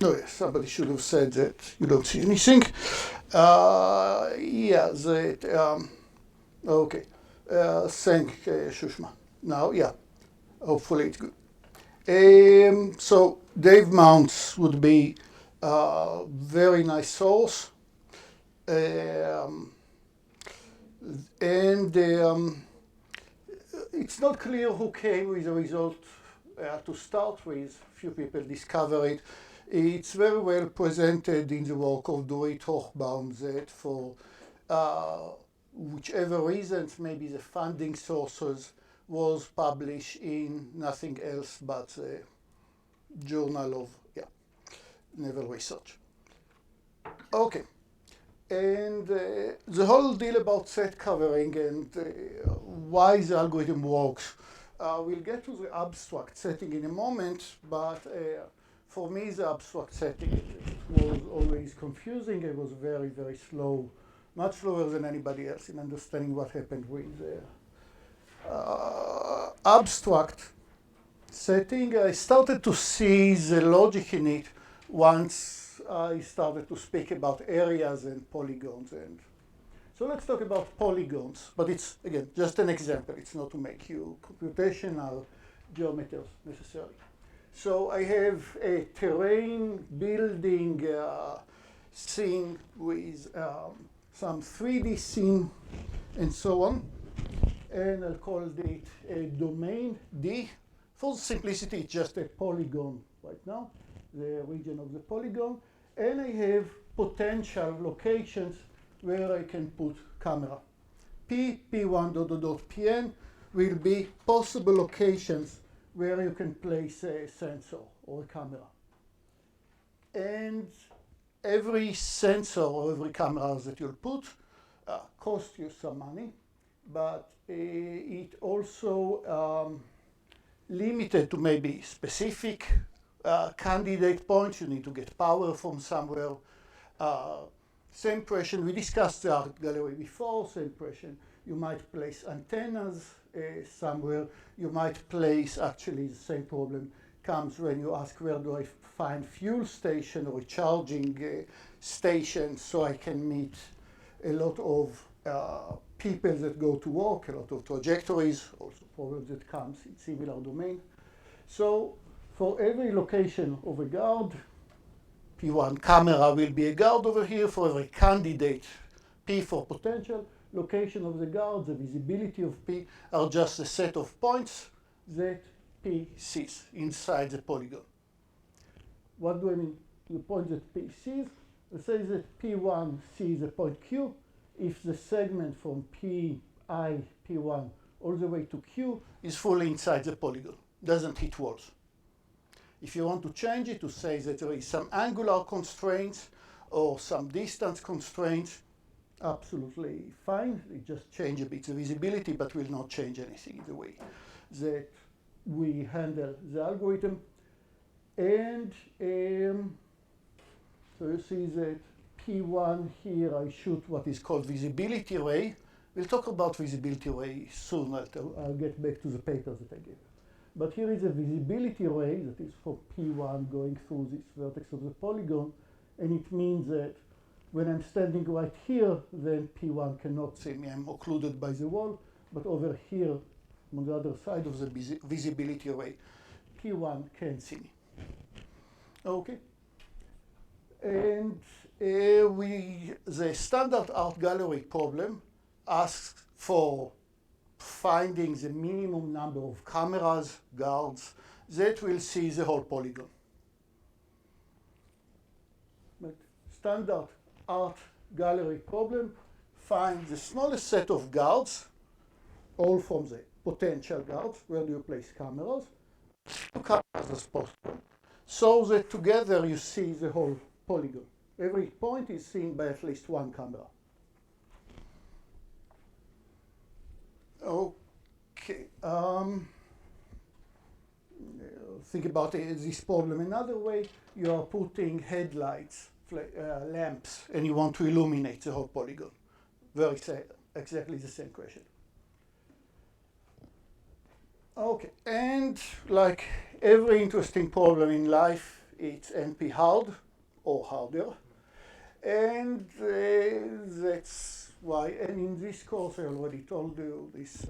No, yes, somebody should have said that you don't see anything. Yeah, that, okay. Thank Shushma. Now, yeah, hopefully it's good. So Dave mounts would be a very nice source. Um, and it's not clear who came with the result to start with. Few people discover it. It's very well presented in the work of Dorit Hochbaum that for whichever reasons, maybe the funding sources was published in nothing else but the Journal of Naval Research. Okay. And the whole deal about set covering and why the algorithm works, we'll get to the abstract setting in a moment, but for me the abstract setting was always confusing. It was very, very slow, much slower than anybody else in understanding what happened with the abstract setting. I started to see the logic in it once I started to speak about areas and polygons. And so let's talk about polygons, but it's, again, just an example. It's not to make you computational geometers necessarily. So I have a terrain building scene with some 3D scene and so on. And I'll call it a domain D. For simplicity, it's just a polygon right now, the region of the polygon. And I have potential locations where I can put camera. P1 dot dot dot Pn will be possible locations where you can place a sensor or a camera. And every sensor or every camera that you'll put costs you some money, but it also limited to maybe specific candidate points. You need to get power from somewhere. Same question, we discussed the art gallery before, same question. You might place antennas somewhere. You might place, actually the same problem comes when you ask where do I find fuel station or recharging station so I can meet a lot of people that go to work, a lot of trajectories, also problems that comes in similar domain. So for every location of a guard, P1 camera will be a guard over here. For every candidate, P for potential, location of the guard, the visibility of P are just a set of points that P sees inside the polygon. What do I mean? The point that P sees, let's say that P1 sees a point Q. If the segment from Pi, P1 all the way to Q is fully inside the polygon, doesn't hit walls. If you want to change it to say that there is some angular constraints or some distance constraints, absolutely fine. It just change a bit the visibility, but will not change anything in the way that we handle the algorithm. And so you see that P1 here, I shoot what is called visibility ray. We'll talk about visibility ray soon. I'll get back to the paper that I gave. But here is a visibility ray that is for P1 going through this vertex of the polygon. And it means that when I'm standing right here, then P1 cannot see me. I'm occluded by the wall. But over here, on the other side of the visibility ray, P1 can see me. Okay. And the standard art gallery problem asks for finding the minimum number of cameras, guards, that will see the whole polygon. But standard art gallery problem finds the smallest set of guards, all from the potential guards. Where do you place cameras? Two cameras as possible, so that together you see the whole polygon. Every point is seen by at least one camera. Okay. Think about this problem another way. You are putting headlights, lamps, and you want to illuminate the whole polygon. Exactly the same question. Okay, and like every interesting problem in life, it's NP hard or harder. And that's why, and in this course I already told you this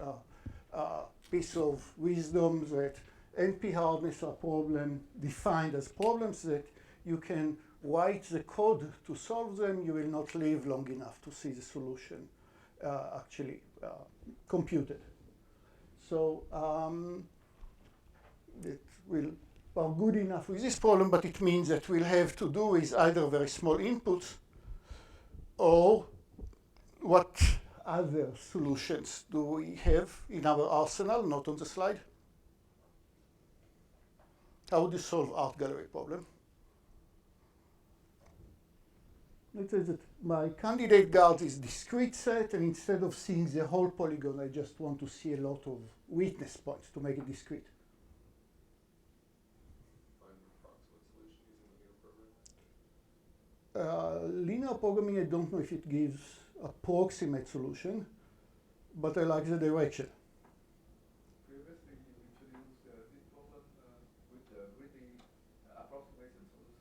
piece of wisdom that NP hardness are problem defined as problems that you can write the code to solve them. You will not live long enough to see the solution actually computed. So that will are good enough with this problem, but it means that we'll have to do is either very small inputs or what other solutions do we have in our arsenal, not on the slide? How would you solve art gallery problem? Let's say that my candidate guard is discrete set, and instead of seeing the whole polygon, I just want to see a lot of witness points to make it discrete. Find an approximate solution using linear programming? Linear programming, I don't know if it gives approximate solution, but I like the direction. Previously, you introduced this problem with the approximation solution.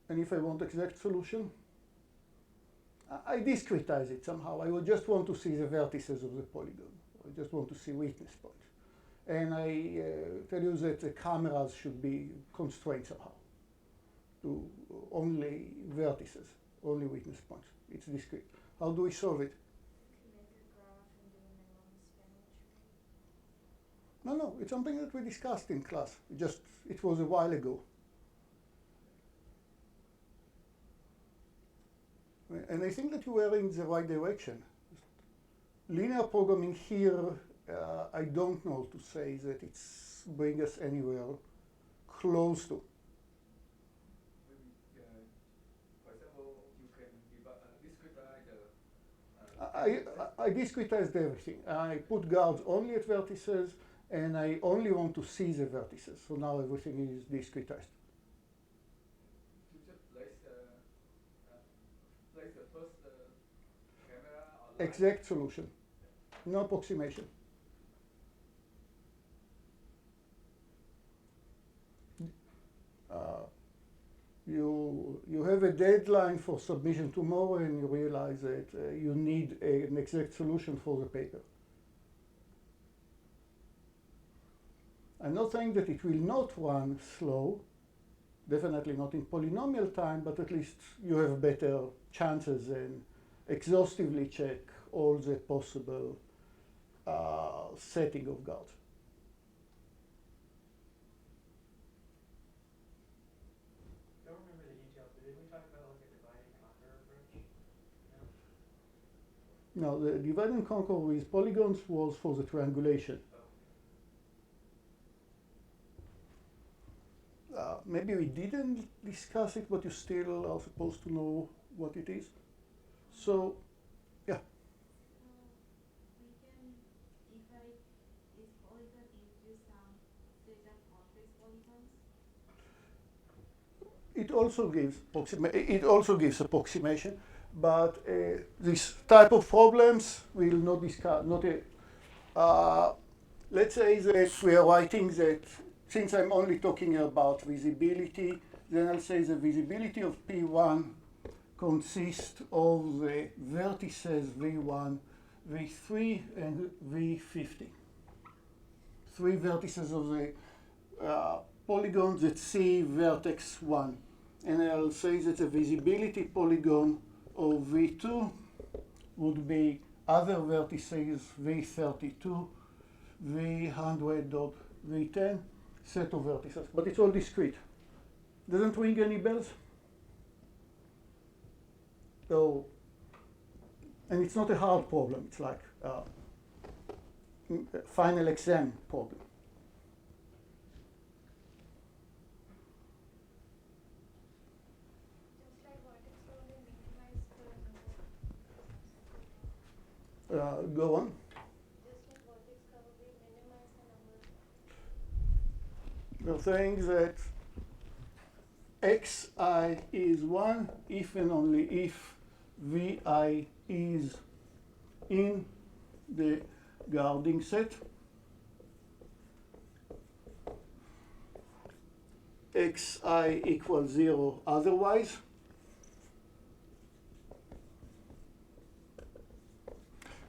And if I want exact solution, I discretize it somehow. I would just want to see the vertices of the polygon. I just want to see witness points. And I tell you that the cameras should be constrained somehow to only vertices, only witness points. It's discrete. How do we solve it? No, it's something that we discussed in class. It was a while ago. And I think that you were in the right direction. Linear programming here, I don't know to say that it's bring us anywhere close to. Maybe, for example, you can discretize I discretized everything. I put guards only at vertices, and I only want to see the vertices. So now everything is discretized. You just place the first camera or line. Exact solution, no approximation. You have a deadline for submission tomorrow, and you realize that you need an exact solution for the paper. I'm not saying that it will not run slow, definitely not in polynomial time, but at least you have better chances and exhaustively check all the possible setting of guards. I don't remember the details, but did we talk about like a divide and conquer approach? No, the divide and conquer with polygons was for the triangulation. Maybe we didn't discuss it, but you still are supposed to know what it is. So, yeah. We can divide this polygon into some set of complex polygons. It also gives approximation, but this type of problems will not discuss. Let's say that we are writing that. Since I'm only talking about visibility, then I'll say the visibility of P1 consists of the vertices V1, V3, and V50. Three vertices of the polygon that see vertex 1. And I'll say that the visibility polygon of V2 would be other vertices V32, V100, V10, set of vertices, but it's all discrete. Doesn't ring any bells? So, and it's not a hard problem. It's like a final exam problem. Just like vertex only minimize the number. Go on. Just like vertex probably minimize the number. We're saying that xi is 1 if and only if vi is in the guarding set. xi equals 0 otherwise.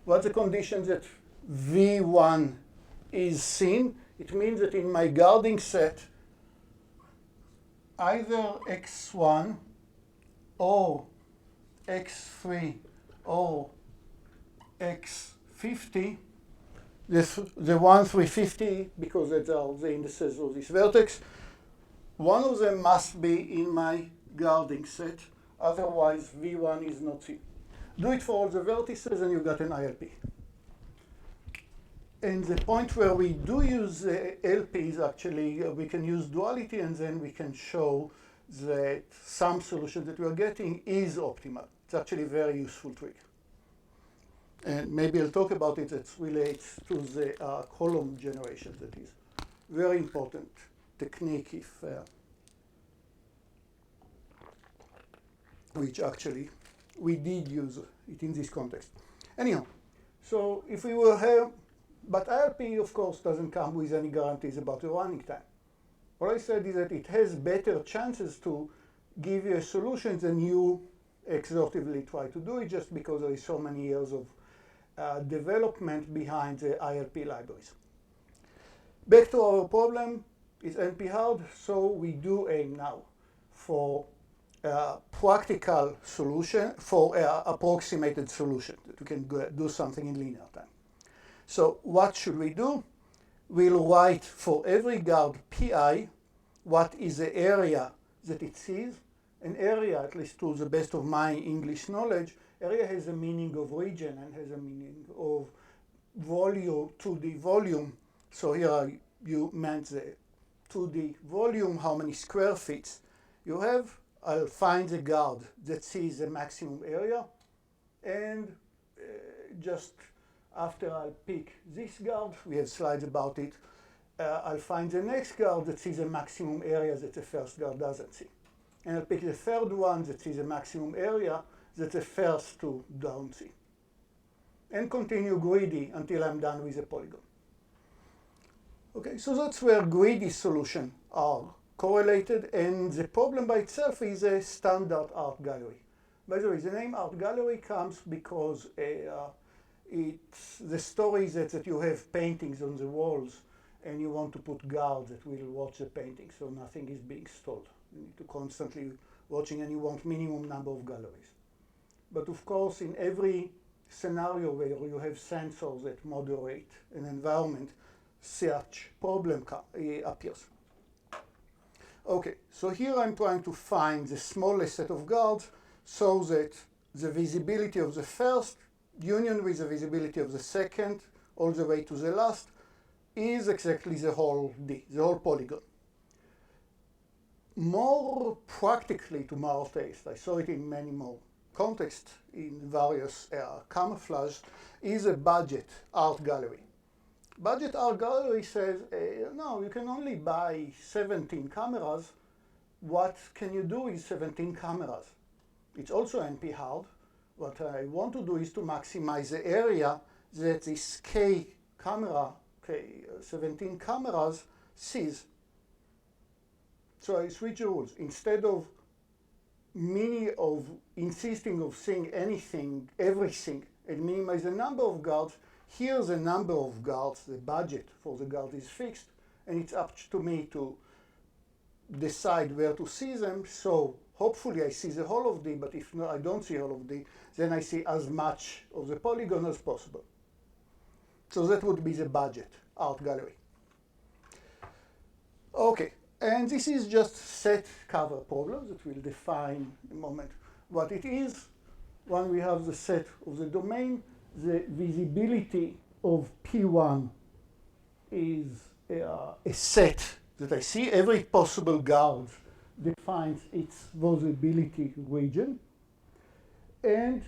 What's the condition that V1 is seen? It means that in my guarding set, either x1 or x3 or x50, the 1, 350, because that's the indices of this vertex, one of them must be in my guarding set, otherwise V1 is not seen. Do it for all the vertices and you got an ILP. And the point where we do use LP is actually, we can use duality and then we can show that some solution that we are getting is optimal. It's actually a very useful trick. And maybe I'll talk about it that relates to the column generation. That is very important technique if, which actually we did use it in this context. Anyhow, so if we were here, but ILP of course doesn't come with any guarantees about the running time. What I said is that it has better chances to give you a solution than you exhaustively try to do it, just because there is so many years of development behind the ILP libraries. Back to our problem, it's NP hard, so we do aim now for practical solution, for approximated solution, that we can do something in linear time. So what should we do? We'll write for every guard PI what is the area that it sees. An area, at least to the best of my English knowledge, area has a meaning of region and has a meaning of volume, 2D volume. So here you meant the 2D volume, how many square feet you have. I'll find the guard that sees the maximum area, and just after I'll pick this guard, we have slides about it, I'll find the next guard that sees a maximum area that the first guard doesn't see. And I'll pick the third one that sees a maximum area that the first two don't see. And continue greedy until I'm done with the polygon. Okay, so that's where greedy solutions are correlated, and the problem by itself is a standard art gallery. By the way, the name art gallery comes because it's the story is that you have paintings on the walls and you want to put guards that will watch the painting, so nothing is being stole. You need to constantly watching, and you want minimum number of galleries. But of course, in every scenario where you have sensors that moderate an environment, such problem appears. Okay, so here I'm trying to find the smallest set of guards so that the visibility of the first union with the visibility of the second all the way to the last is exactly the whole D, the whole polygon. More practically to my taste, I saw it in many more contexts in various camouflage, is a budget art gallery. Budget art gallery says, no, you can only buy 17 cameras. What can you do with 17 cameras? It's also NP hard. What I want to do is to maximize the area that this K camera, 17 cameras, sees. So I switch the rules. Instead of insisting of seeing anything, everything, and minimize the number of guards, here the number of guards, the budget for the guard is fixed, and it's up to me to decide where to see them. So hopefully I see the whole of D, but if I don't see all of D, then I see as much of the polygon as possible. So that would be the budget art gallery. Okay, and this is just set cover problem that will define in a moment what it is. When we have the set of the domain, the visibility of P1 is a set that I see. Every possible guard defines its visibility region. And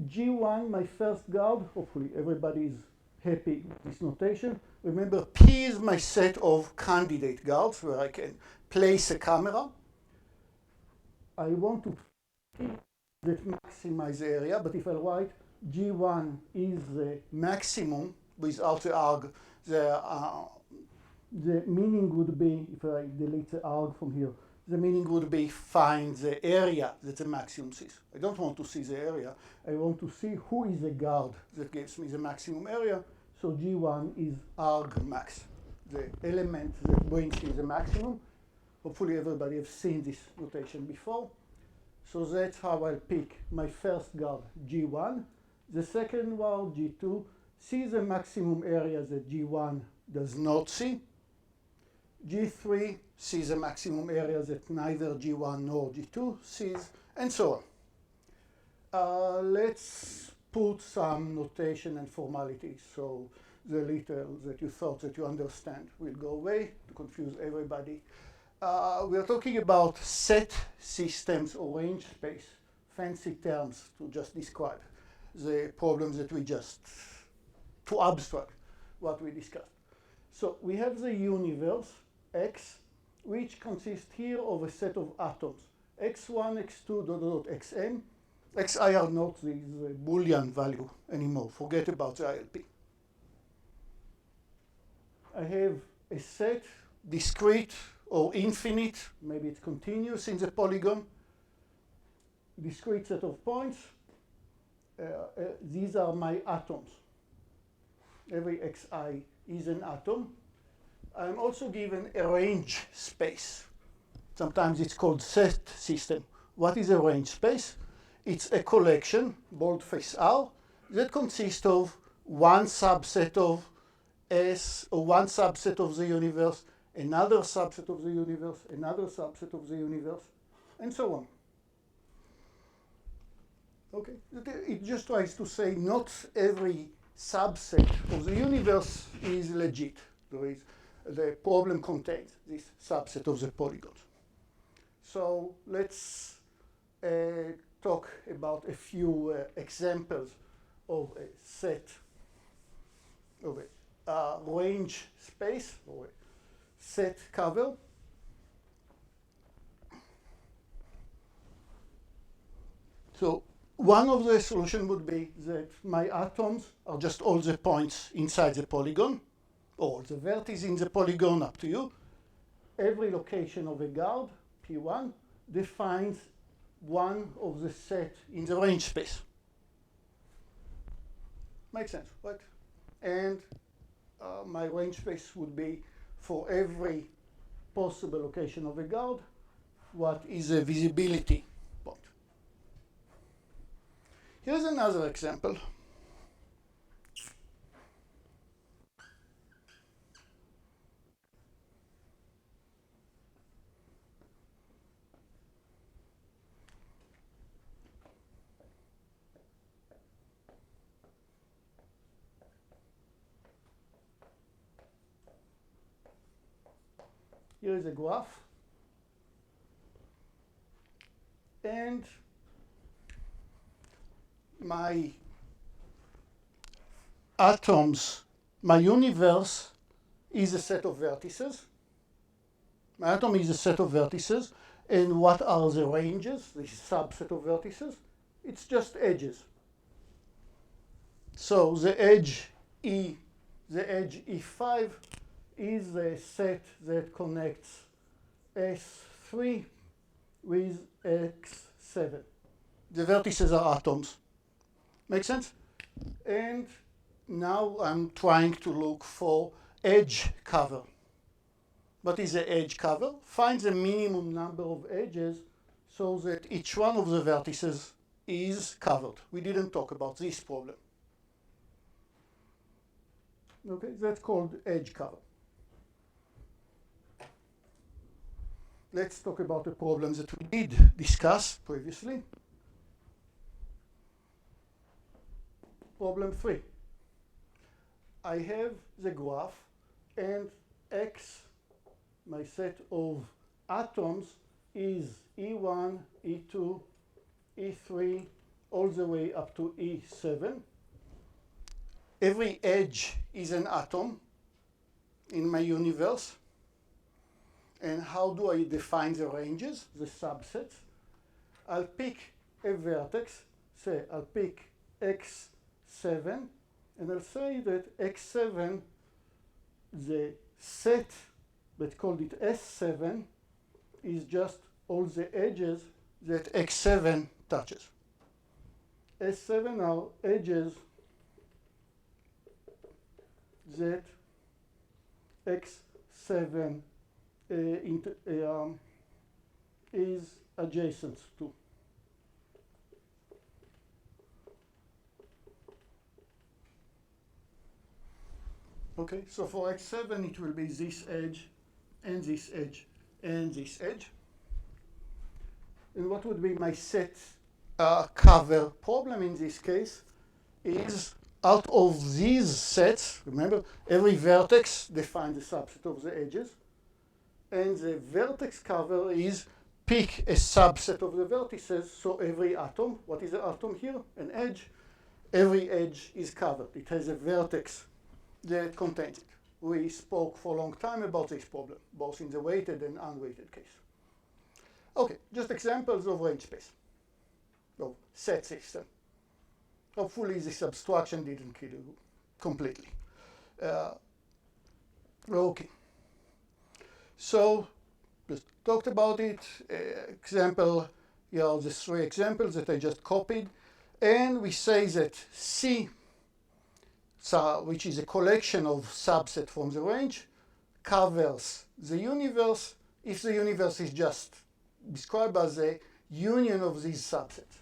G1, my first guard, hopefully everybody is happy with this notation. Remember, P is my set of candidate guards where I can place a camera. I want to that maximize the area, but if I write G1 is the maximum without the arg, the meaning would be, if I delete the arg from here, the meaning would be find the area that the maximum sees. I don't want to see the area. I want to see who is the guard that gives me the maximum area. So G1 is arg max, the element that brings me the maximum. Hopefully everybody has seen this notation before. So that's how I'll pick my first guard, G1. The second one, G2, sees the maximum area that G1 does not see. G3 sees a maximum area that neither G1 nor G2 sees, and so on. Let's put some notation and formalities so the little that you thought that you understand will go away to confuse everybody. We are talking about set systems or range space, fancy terms to just describe the problems that we just, to abstract what we discussed. So we have the universe, X, which consists here of a set of atoms, x1, x2, dot, dot, dot, xn. Xi are not the Boolean value anymore. Forget about the ILP. I have a set, discrete or infinite, maybe it's continuous in the polygon, discrete set of points. These are my atoms. Every xi is an atom. I'm also given a range space. Sometimes it's called set system. What is a range space? It's a collection, boldface R, that consists of one subset of S, or one subset of the universe, another subset of the universe, another subset of the universe, and so on. Okay, it just tries to say not every subset of the universe is legit. There is, the problem contains this subset of the polygons. So let's talk about a few examples of a set of a range space or a set cover. So one of the solutions would be that my atoms are just all the points inside the polygon, or the vertices in the polygon, up to you. Every location of a guard, P1, defines one of the set in the range space. Makes sense, right? And my range space would be for every possible location of a guard, what is a visibility point. Here's another example. Here is a graph. And my atoms, my universe is a set of vertices. My atom is a set of vertices. And what are the ranges, this subset of vertices? It's just edges. So the edge E5 is a set that connects S3 with X7. The vertices are atoms. Make sense? And now I'm trying to look for edge cover. What is the edge cover? Find the minimum number of edges so that each one of the vertices is covered. We didn't talk about this problem. Okay, that's called edge cover. Let's talk about the problems that we did discuss previously. Problem 3. I have the graph and X, my set of atoms, is E1, E2, E3, all the way up to E7. Every edge is an atom in my universe. And how do I define the ranges, the subsets? I'll pick a vertex, say I'll pick X7, and I'll say that X7, the set, let's call it S7, is just all the edges that X7 touches. S7 are edges that X7 is adjacent to. Okay, so for X7 it will be this edge and this edge and this edge. And what would be my set cover problem in this case is out of these sets, remember, every vertex defines a subset of the edges, and the vertex cover is pick a subset of the vertices, so every atom, what is the atom here? An edge. Every edge is covered. It has a vertex that contains it. We spoke for a long time about this problem, both in the weighted and unweighted case. Okay, just examples of range space, of set system. Hopefully this abstraction didn't kill you completely. Okay. So, just talked about it. Example, here are the three examples that I just copied. And we say that C, which is a collection of subsets from the range, covers the universe if the universe is just described as a union of these subsets.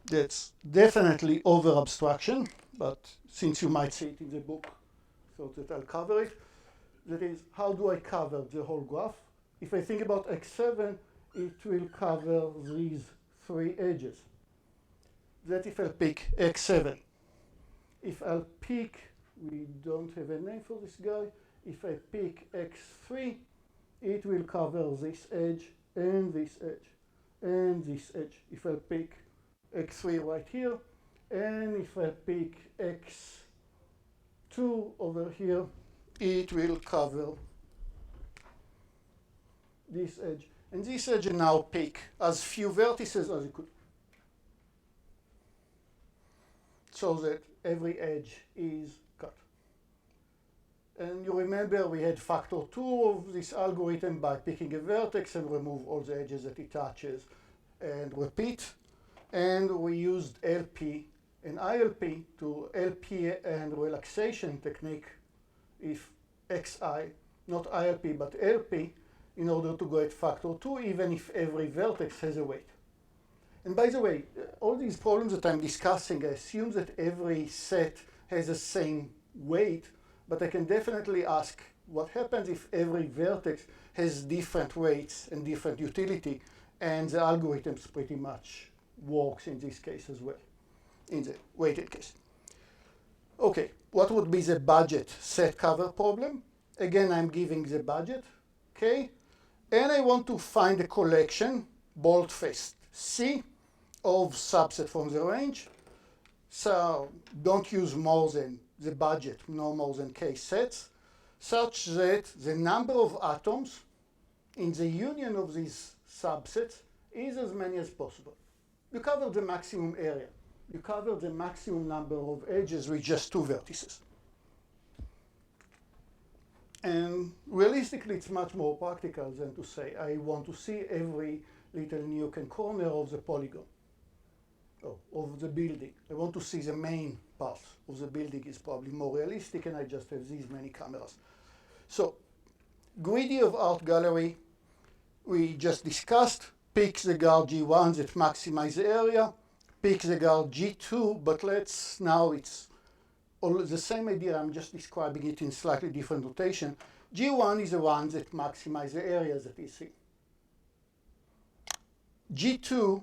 That's definitely over abstraction, but since you might see it in the book, I thought that I'll cover it. That is, how do I cover the whole graph? If I think about X7, it will cover these three edges. That if I pick X7. If I'll pick, we don't have a name for this guy, if I pick X3, it will cover this edge and this edge and this edge. If I pick X3 right here, and if I pick X2 over here, it will cover this edge. And this edge now pick as few vertices as you could, so that every edge is cut. And you remember we had factor 2 of this algorithm by picking a vertex and remove all the edges that it touches and repeat. And we used LP and ILP to LP and relaxation technique if XI, not ILP but LP, in order to go at factor 2, even if every vertex has a weight. And by the way, all these problems that I'm discussing, I assume that every set has the same weight, but I can definitely ask what happens if every vertex has different weights and different utility, and the algorithms pretty much works in this case as well, in the weighted case. Okay, what would be the budget set cover problem? Again, I'm giving the budget, okay? And I want to find a collection, bold-faced C, of subset from the range. So don't use more than the budget, no more than K sets, such that the number of atoms in the union of these subsets is as many as possible. You cover the maximum area. You cover the maximum number of edges with just two vertices. And realistically, it's much more practical than to say, I want to see every little nook and corner of the polygon, of the building. I want to see the main part of the building is probably more realistic, and I just have these many cameras. So, greedy of art gallery, we just discussed, pick the guard G1 that maximize the area, pick the guard G2, but now it's all the same idea, I'm just describing it in slightly different notation. G1 is the one that maximizes the areas that is seen. G2,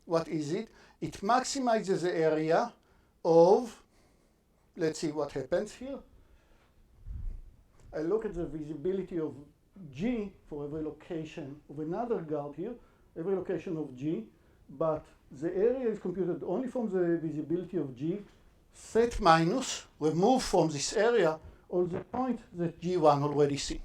what is it? It maximizes the area of, let's see what happens here. I look at the visibility of G for every location of another guard here, every location of G, but the area is computed only from the visibility of G, set minus, remove from this area all the points that G1 already see.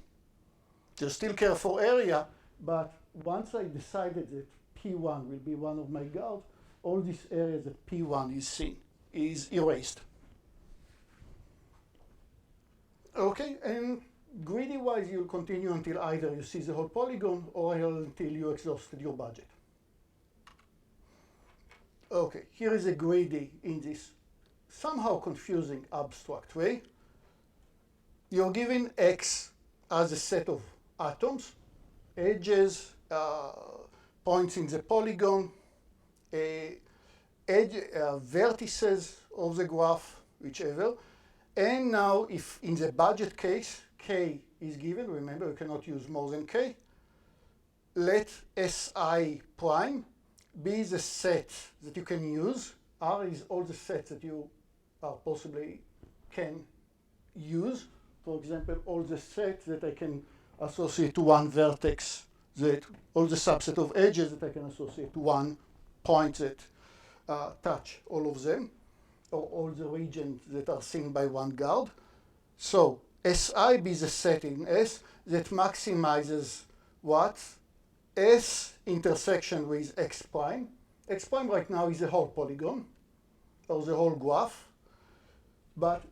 You still care for area, but once I decided that P1 will be one of my guards, all these areas that P1 is seen is erased. Okay, and greedy-wise, you'll continue until either you see the whole polygon or until you exhausted your budget. Okay, here is a greedy in this somehow confusing abstract way. You're given X as a set of atoms, edges, points in the polygon, vertices of the graph, whichever. And now, if in the budget case, K is given, remember you cannot use more than K, let Si prime be the set that you can use. R is all the sets that you possibly can use. For example, all the sets that I can associate to one vertex, all the subset of edges that I can associate to one point that touch all of them, or all the regions that are seen by one guard. So Si be the set in S that maximizes what? S intersection with X prime. X prime right now is the whole polygon, or the whole graph. But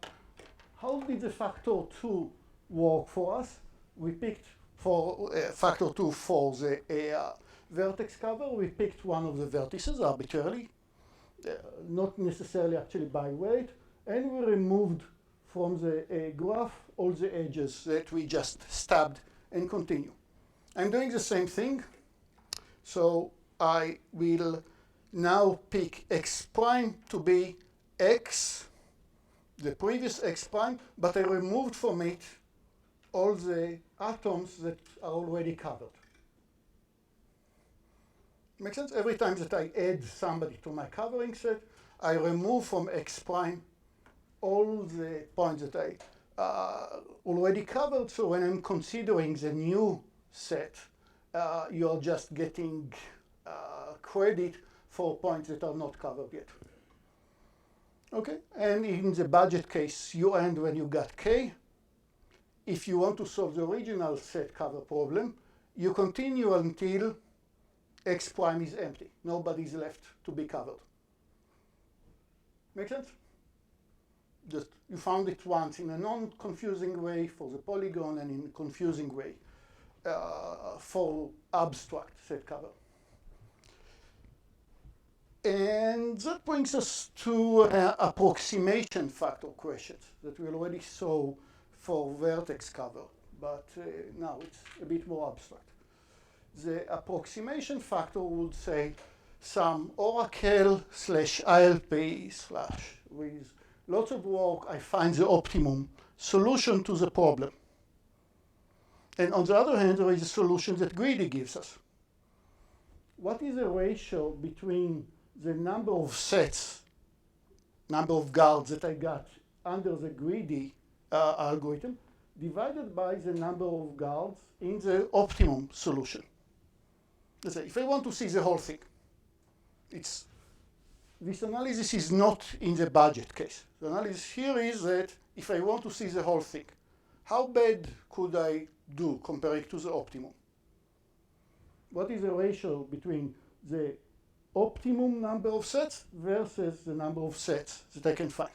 how did the factor 2 work for us? We picked for factor 2 for the vertex cover. We picked one of the vertices arbitrarily, not necessarily actually by weight, and we removed from the graph all the edges that we just stabbed and continue. I'm doing the same thing. So I will now pick X prime to be X, the previous X prime, but I removed from it all the atoms that are already covered. Makes sense? Every time that I add somebody to my covering set, I remove from X prime all the points that I already covered. So when I'm considering the new set, you're just getting credit for points that are not covered yet. Okay, and in the budget case, you end when you got K. If you want to solve the original set cover problem, you continue until X prime is empty. Nobody's left to be covered. Make sense? Just you found it once in a non-confusing way for the polygon and in a confusing way for abstract set cover. And that brings us to approximation factor questions that we already saw for vertex cover, but now it's a bit more abstract. The approximation factor would say some Oracle / ILP / with lots of work, I find the optimum solution to the problem. And on the other hand, there is a solution that greedy gives us. What is the ratio between the number of sets, number of guards that I got under the greedy algorithm, divided by the number of guards in the optimum solution? Let's say, if I want to see the whole thing, this analysis is not in the budget case. The analysis here is that if I want to see the whole thing, how bad could I do comparing to the optimum? What is the ratio between the optimum number of sets versus the number of sets that I can find?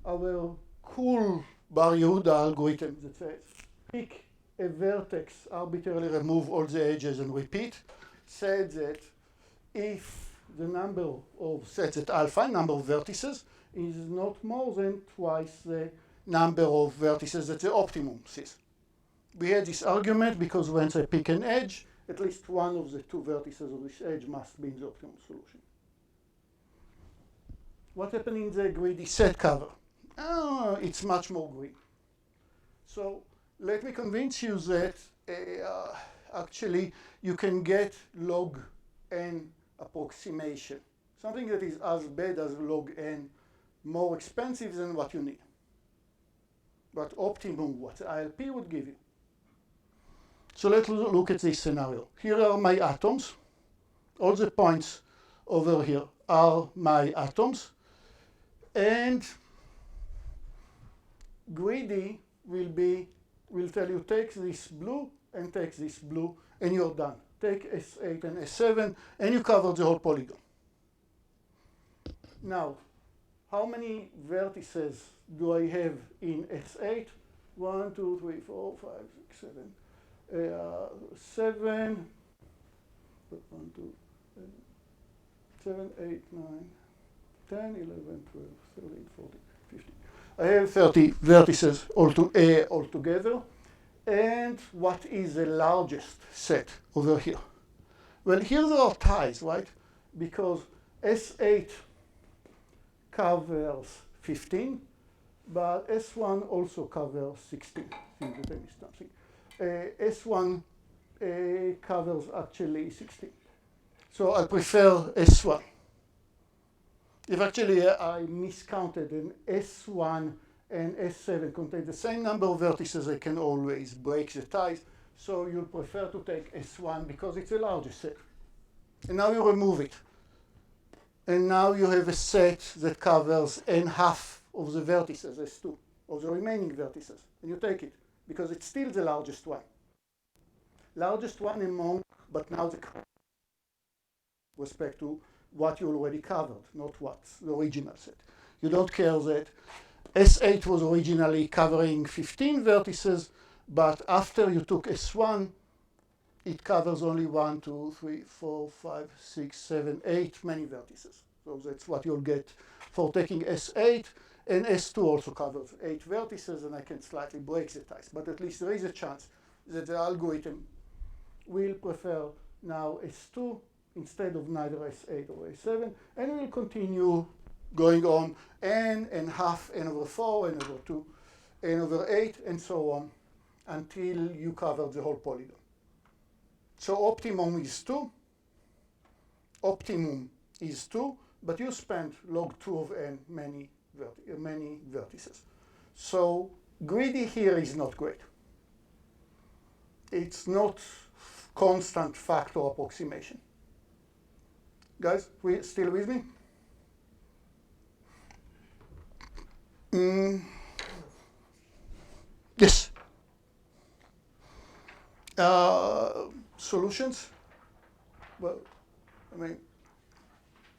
Our cool Bar Yehuda algorithm that says pick a vertex, arbitrarily remove all the edges and repeat, said that if the number of sets that I'll find, number of vertices, is not more than twice the number of vertices that the optimum sees. We had this argument because once I pick an edge, at least one of the two vertices of this edge must be in the optimum solution. What happened in the greedy set cover? It's much more greedy. So let me convince you that actually you can get log n approximation. Something that is as bad as log n, more expensive than what you need. But optimum, what ILP would give you. So let's look at this scenario. Here are my atoms. All the points over here are my atoms. And greedy will tell you take this blue and take this blue, and you're done. Take S8 and S7, and you cover the whole polygon. Now, how many vertices do I have in S8? 1, 2, 3, 4, 5, 6, 7. 7, 1, 2, 7, 8, 9, 10, 11, 12, 13, 14, 15. I have 30 vertices altogether. And what is the largest set over here? Well, here there are ties, right? Because S8 covers 15, but S1 also covers 16. I think that I missed something. S1 covers actually 16. So I prefer S1. If actually I miscounted, and S1 and S7 contain the same number of vertices, I can always break the ties. So you'll prefer to take S1 because it's the largest set. And now you remove it. And now you have a set that covers n half of the vertices, S2, of the remaining vertices. And you take it because it's still the largest one. Largest one among, but now the respect to what you already covered, not what's the original set. You don't care that S8 was originally covering 15 vertices, but after you took S1, it covers only 1, 2, 3, 4, 5, 6, 7, 8, many vertices. So that's what you'll get for taking S8, and S2 also covers 8 vertices, and I can slightly break the ties. But at least there is a chance that the algorithm will prefer now S2 instead of neither S8 or S7, and we'll continue going on n half, n over 4, n over 2, n over 8, and so on, until you cover the whole polygon. So optimum is 2. Optimum is 2, but you spend log 2 of n many vertices. So greedy here is not great. It's not constant factor approximation. Guys, still with me? Yes. Solutions? Well, I mean,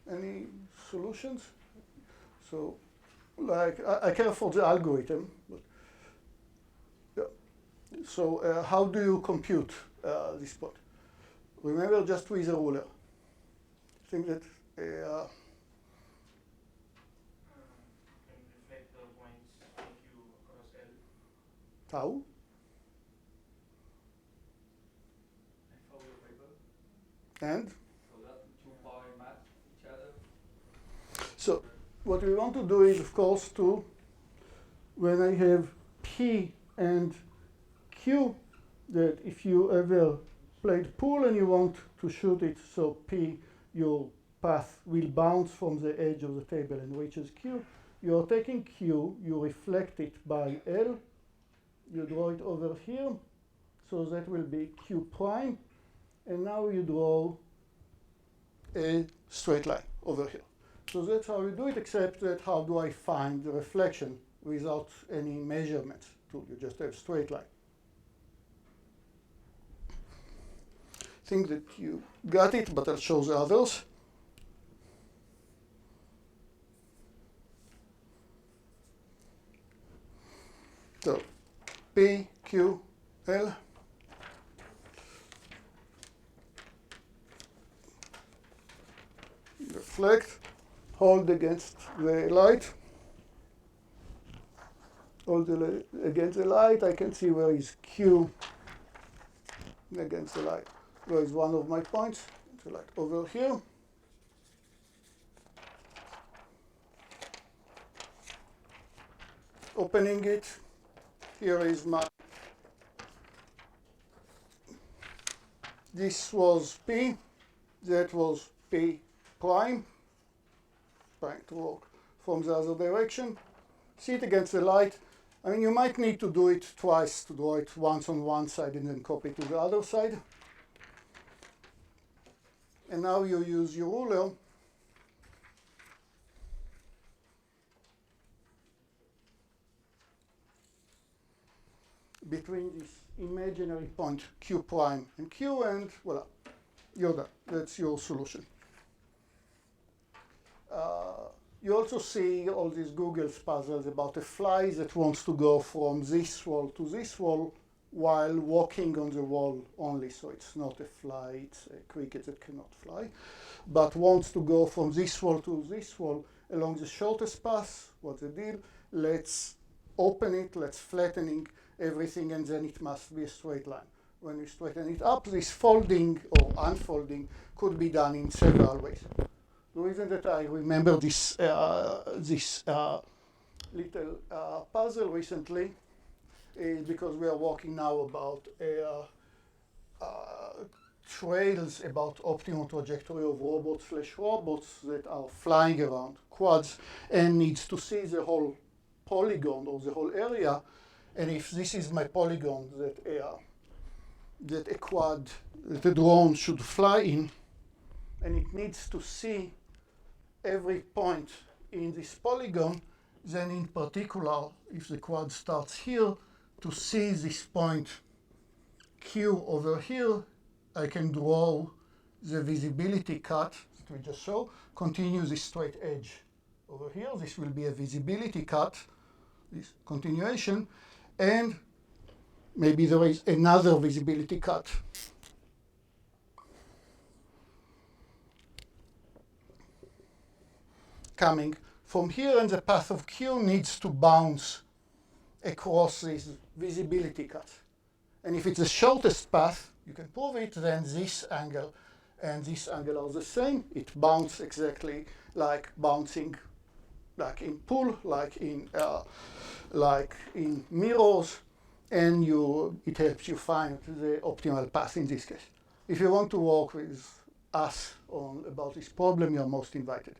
any solutions? So, like, I care for the algorithm. But, yeah. So, how do you compute this point? Remember, just with a ruler. I think that Can reflect the points PQ across L. how? I follow your paper. And? So that two points match each other. So, what we want to do is, of course, to, when I have P and Q, that if you ever played pool and you want to shoot it, so P, your path will bounce from the edge of the table and reaches Q. You're taking Q, you reflect it by L, you draw it over here, so that will be Q prime, and now you draw a straight line over here. So that's how you do it, except that how do I find the reflection without any measurements tool? You just have straight line. I think that you got it, but I'll show the others. So P, Q, L. Reflect, hold against the light. Hold against the light, I can see where is Q against the light. Where is one of my points? So like over here. Opening it, here is my, this was P, that was P prime, trying to walk from the other direction. See it against the light. I mean, you might need to do it twice, to draw it once on one side and then copy to the other side. And now you use your ruler between this imaginary point Q prime and Q, and voila, you're done. That's your solution. You also see all these Google's puzzles about a fly that wants to go from this wall to this wall while walking on the wall only. So it's not a fly, it's a cricket that cannot fly, but wants to go from this wall to this wall along the shortest path. What's the deal? Let's open it, let's flatten everything, and then it must be a straight line. When you straighten it up, this folding or unfolding could be done in several ways. The reason that I remember this little puzzle recently is because we are walking now about trails about optimal trajectory of robots that are flying around quads and needs to see the whole polygon or the whole area. And if this is my polygon that a quad, that a drone should fly in, and it needs to see every point in this polygon, then in particular, if the quad starts here, to see this point Q over here, I can draw the visibility cut that we just saw, continue this straight edge over here. This will be a visibility cut, this continuation, and maybe there is another visibility cut. Coming from here, and the path of Q needs to bounce across this visibility cut. And if it's the shortest path, you can prove it, then this angle and this angle are the same. It bounces exactly like bouncing, like in pool, like in mirrors, and it helps you find the optimal path in this case. If you want to work with us about this problem, you're most invited.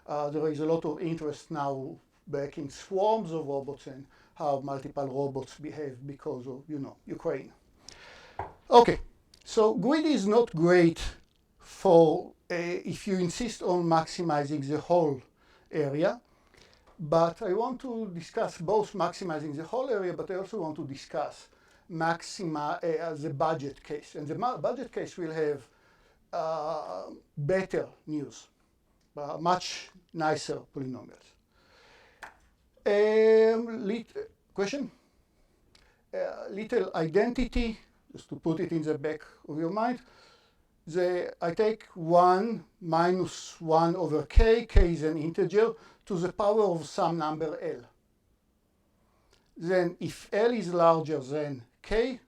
There is a lot of interest now back in swarms of robots and how multiple robots behave because of, Ukraine. Okay, so GUID is not great for if you insist on maximizing the whole area, but I want to discuss both maximizing the whole area, but I also want to discuss the budget case. And the budget case will have better news, much nicer polynomials. Question? Little identity, just to put it in the back of your mind. I take 1 minus 1 over k, k is an integer, to the power of some number L. Then if L is larger than k,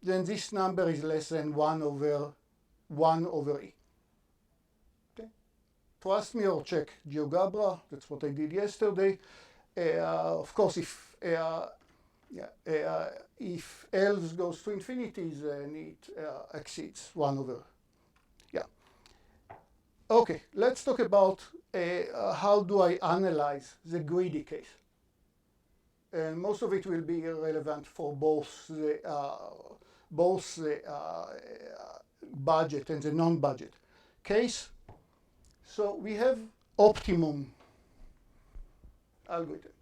then this number is less than 1 over e. Okay? Trust me or check GeoGebra, that's what I did yesterday. Of course, if L goes to infinity, then it exceeds 1 over. Yeah. Okay, let's talk about how do I analyze the greedy case. And most of it will be relevant for both the budget and the non-budget case. So we have optimum algorithm.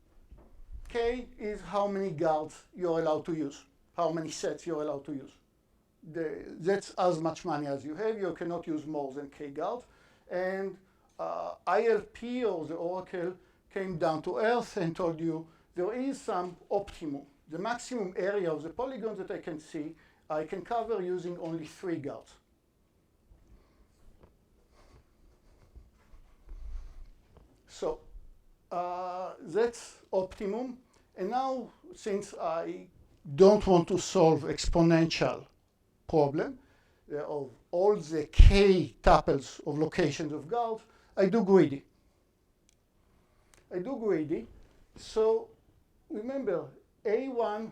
K is how many guards you're allowed to use, how many sets you're allowed to use. That's as much money as you have. You cannot use more than k guards. And ILP, or the Oracle, came down to earth and told you there is some optimum. The maximum area of the polygon that I can see, I can cover using only 3 guards. So that's optimum. And now, since I don't want to solve exponential problem of all the k tuples of locations of guards, I do greedy. So remember, A1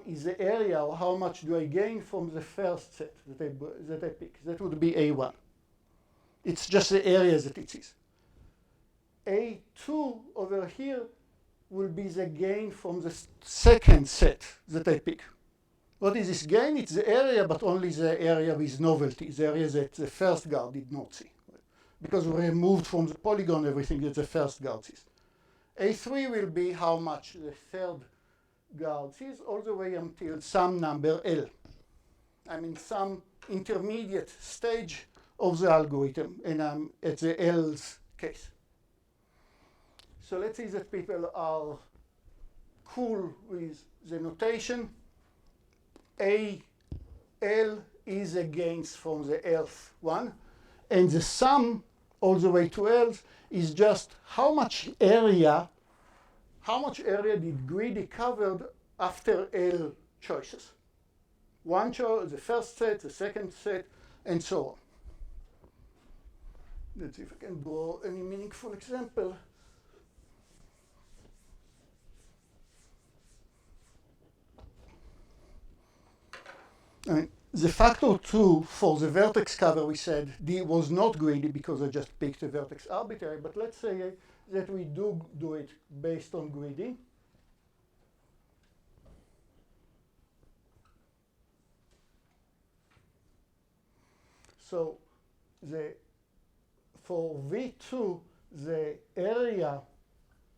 is the area, or how much do I gain from the first set that I pick. That would be A1. It's just the area that it is. A2 over here will be the gain from the second set that I pick. What is this gain? It's the area, but only the area with novelty, the area that the first guard did not see. Because we removed from the polygon everything that the first guard sees. A3 will be how much the third guard sees, all the way until some number L. I mean, some intermediate stage of the algorithm, and I'm at the L's case. So let's say that people are cool with the notation. L is a gains from the Lth one, and the sum all the way to L is just how much area did greedy covered after L choices. One choice, the first set, the second set, and so on. Let's see if I can draw any meaningful example. I mean, the factor 2 for the vertex cover, we said, was not greedy because I just picked a vertex arbitrary, but let's say that we do it based on greedy. So for V2, the area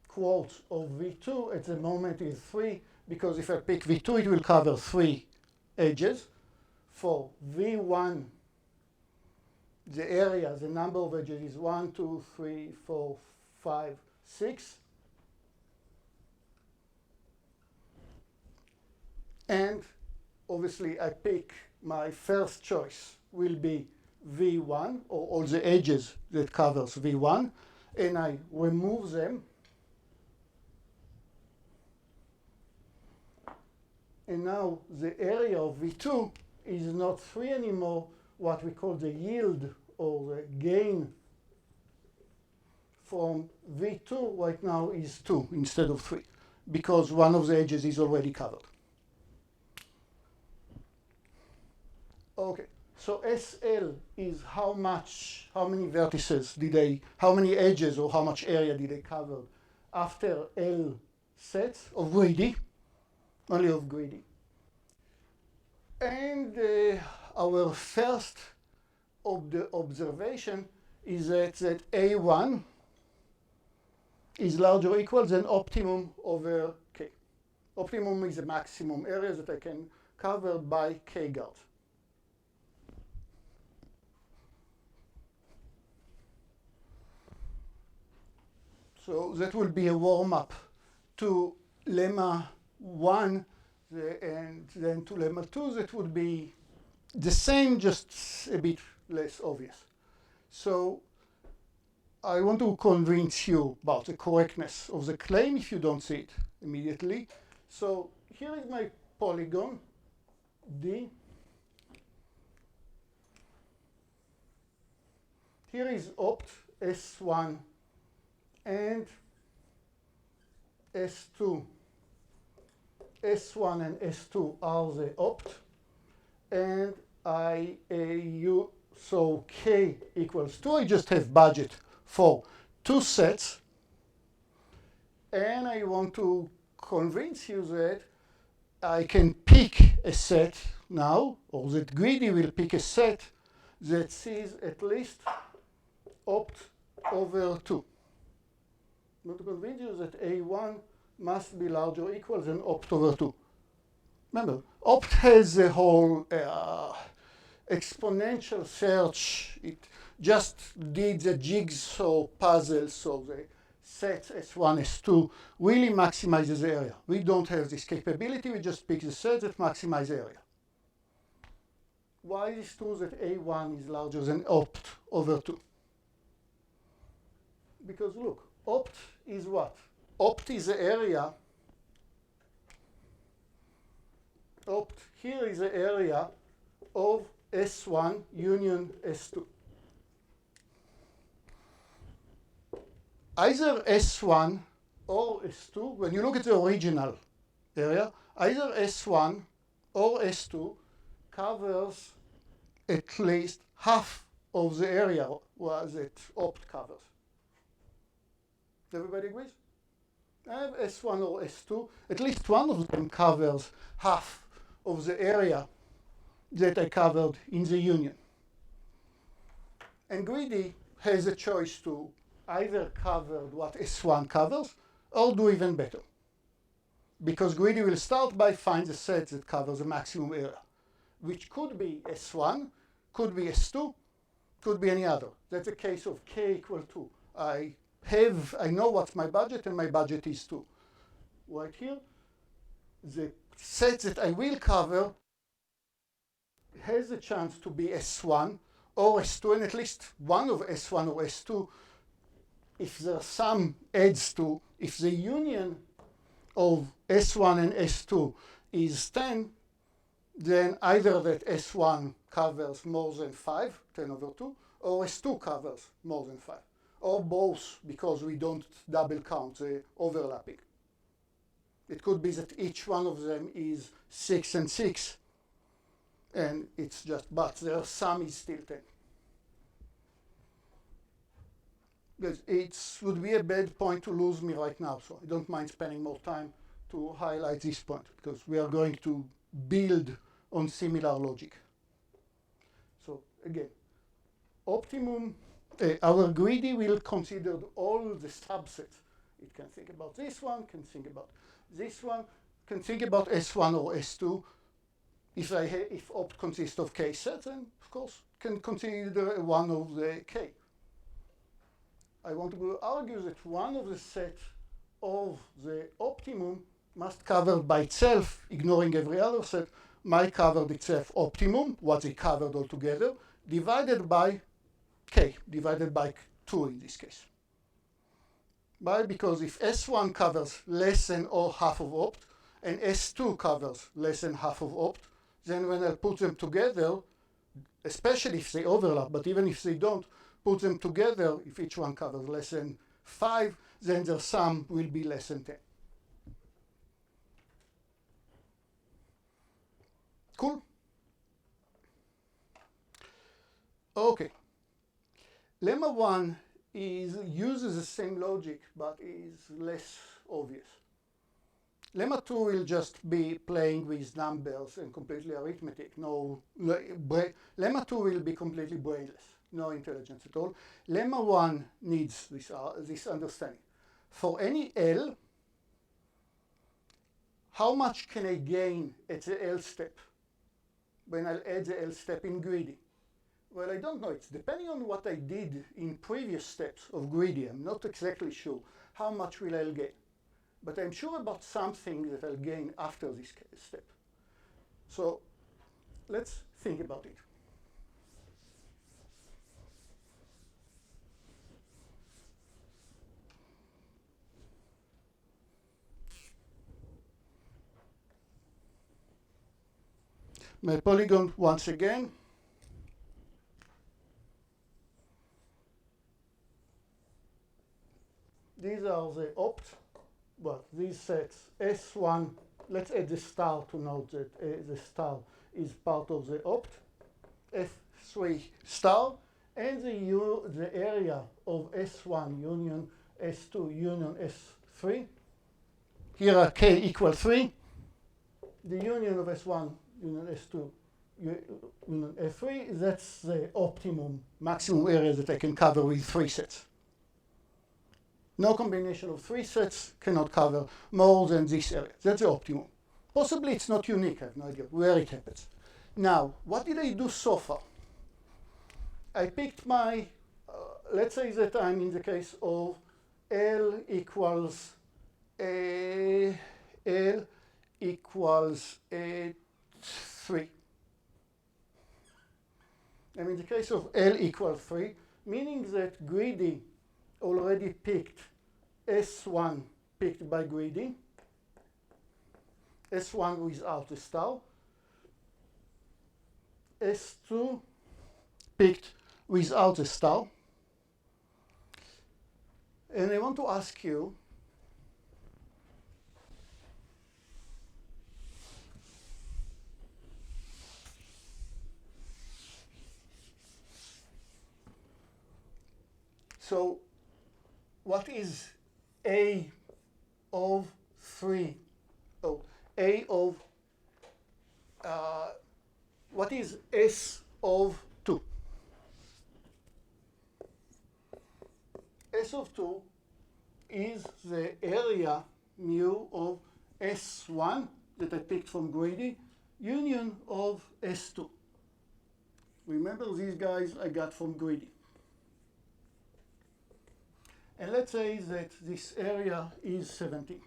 quotes of V2 at the moment is 3, because if I pick V2, it will cover 3 edges. For V1, the area, the number of edges is 1, 2, 3, 4, 5, 6. And obviously, I pick my first choice will be V1, or all the edges that covers V1, and I remove them. And now the area of V2 is not 3 anymore. What we call the yield or the gain from V2 right now is 2 instead of 3, because one of the edges is already covered. Okay, so SL is how many vertices how many edges or how much area did they cover after L sets of greedy, only of greedy. And our first observation is that A1 is larger or equal than optimum over K. Optimum is the maximum area that I can cover by K guards. So that will be a warm-up to lemma 1, and then to lemma 2. That would be the same, just a bit less obvious. So I want to convince you about the correctness of the claim if you don't see it immediately. So here is my polygon, D. Here is opt, S1, and S2. S1 and S2 are the opt, and so K equals 2. I just have budget for 2 sets, and I want to convince you that I can pick a set now, or that greedy will pick a set that sees at least opt over 2. I want to convince you that A1 must be larger or equal than opt over 2. Remember, opt has the whole exponential search. It just did the jigsaw puzzle, so the sets S1, S2 really maximizes the area. We don't have this capability. We just pick the sets that maximize area. Why is it true that A1 is larger than opt over 2? Because look, opt is what? Opt is the area. Opt here is the area of S1 union S2. Either S1 or S2, when you look at the original area, either S1 or S2 covers at least half of the area that opt covers. Everybody agrees? I have S1 or S2, at least one of them covers half of the area that I covered in the union. And greedy has a choice to either cover what S1 covers or do even better. Because greedy will start by find the set that covers the maximum area, which could be S1, could be S2, could be any other. That's a case of K equal 2. I know what's my budget, and my budget is 2. Right here, the set that I will cover has a chance to be S1 or S2, and at least one of S1 or S2, if the sum adds to, if the union of S1 and S2 is 10, then either that S1 covers more than 5, 10 over 2, or S2 covers more than 5, or both, because we don't double count the overlapping. It could be that each one of them is 6 and 6, and it's just, but their sum is still 10. Because it would be a bad point to lose me right now, so I don't mind spending more time to highlight this point, because we are going to build on similar logic. So again, optimum, our greedy will consider all the subsets. It can think about this one, can think about this one, can think about S1 or S2. If opt consists of k sets, then of course can consider one of the k. I want to argue that one of the sets of the optimum must cover by itself, ignoring every other set, might cover itself optimum, what they covered altogether, divided by k, divided by 2 in this case. Why? Because if S1 covers less than or half of opt, and S2 covers less than half of opt, then when I put them together, especially if they overlap, but even if they don't, put them together, if each one covers less than 5, then their sum will be less than 10. Cool? Okay. Lemma 1 uses the same logic, but is less obvious. Lemma 2 will just be playing with numbers and completely arithmetic. Lemma 2 will be completely brainless, no intelligence at all. Lemma 1 needs this understanding. For any L, how much can I gain at the L step when I'll add the L step in greedy? Well, I don't know. It's depending on what I did in previous steps of greedy. I'm not exactly sure how much will I gain. But I'm sure about something that I'll gain after this step. So let's think about it. My polygon once again. These are the opt. Well, these sets S1, let's add the star to note that the star is part of the opt, F3 star, and the area of S1 union S2 union S3. Here are k equal 3. The union of S1 union S2 union F3, that's the optimum maximum area that I can cover with 3 sets. No combination of 3 sets cannot cover more than this area. That's the optimum. Possibly it's not unique. I have no idea where it happens. Now, what did I do so far? I picked my, let's say that I'm in the case of L equals 3. I'm in the case of L equals 3, meaning that greedy already picked S1 picked by greedy, S1 without a star, S2 picked without a star. And I want to ask you, so what is A of 3? Oh, A of, what is S of 2? S of 2 is the area mu of S1 that I picked from greedy, union of S2. Remember these guys I got from greedy. And let's say that this area is 17.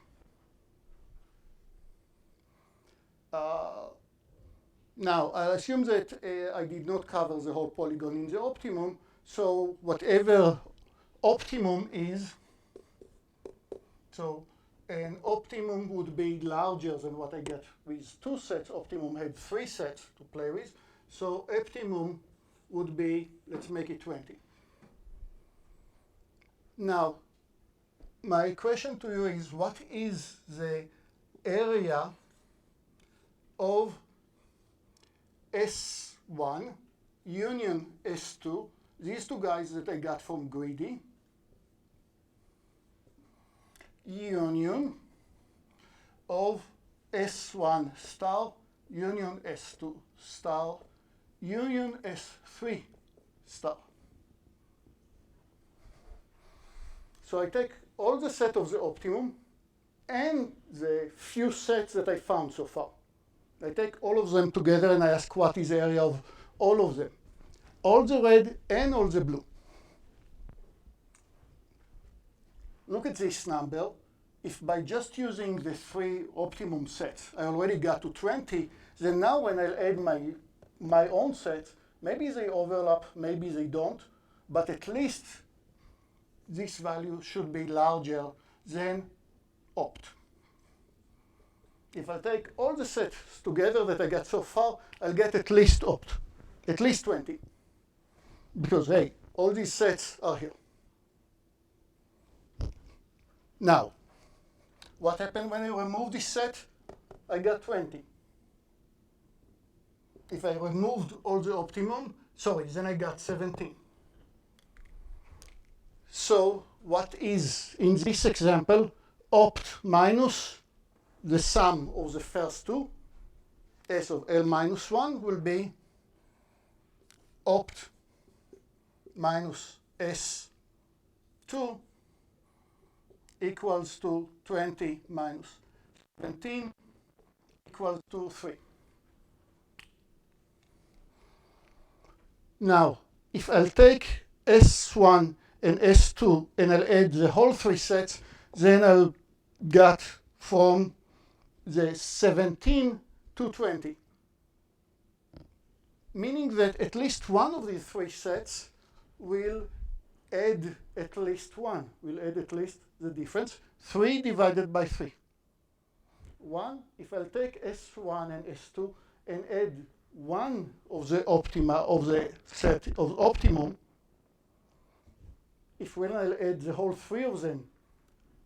Now, I assume that I did not cover the whole polygon in the optimum, so whatever optimum is, so an optimum would be larger than what I get with 2 sets. Optimum had 3 sets to play with, so optimum would be, let's make it 20. Now, my question to you is, what is the area of S1 union S2, these two guys that I got from Greedy, union of S1 star union S2 star union S3 star. So I take all the set of the optimum and the few sets that I found so far. I take all of them together and I ask what is the area of all of them. All the red and all the blue. Look at this number. If by just using the 3 optimum sets, I already got to 20, then now when I'll add my own sets, maybe they overlap, maybe they don't, but at least this value should be larger than opt. If I take all the sets together that I got so far, I'll get at least opt, at least 20. Because, hey, all these sets are here. Now, what happened when I remove this set? I got 20. If I removed all the optimum, sorry, then I got 17. So what is, in this example, opt minus the sum of the first two, S of L minus 1 will be opt minus S2 equals to 20 minus 17 equals to 3. Now, if I'll take S1 and S2 and I'll add the whole 3 sets, then I'll get from the 17 to 20. Meaning that at least one of these 3 sets will add at least 1, will add at least the difference. 3 divided by 3. 1, if I'll take S1 and S2 and add one of the optima of the set of optimum, if when I'll add the whole 3 of them,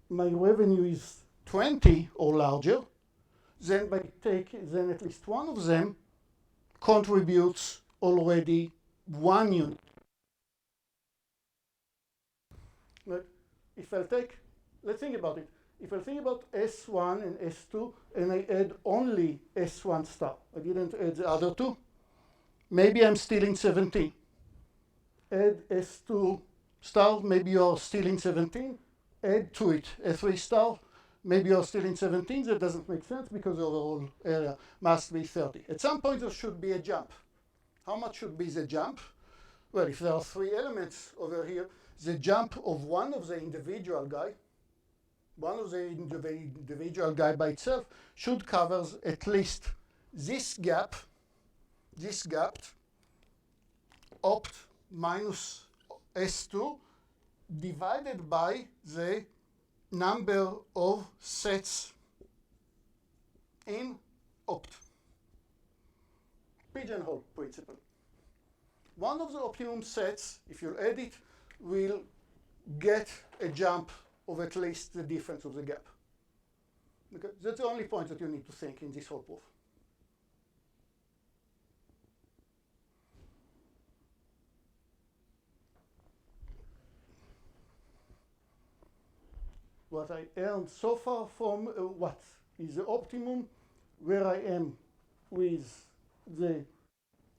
my revenue is 20 or larger, then then at least one of them contributes already 1 unit. But if I'll take, let's think about it. If I think about S1 and S2 and I add only S1 star, I didn't add the other 2, maybe I'm still in 17. Add S2 star, maybe you're still in 17. Add to it S3 star, maybe you're still in 17. That doesn't make sense because the overall area must be 30. At some point there should be a jump. How much should be the jump? Well, if there are 3 elements over here, the jump of one of the individual guy by itself should cover at least this gap, opt minus S2 divided by the number of sets in opt. Pigeonhole principle. One of the optimum sets, if you add it, will get a jump of at least the difference of the gap. Okay? That's the only point that you need to think in this whole proof. What I earned so far from what is the optimum, where I am with the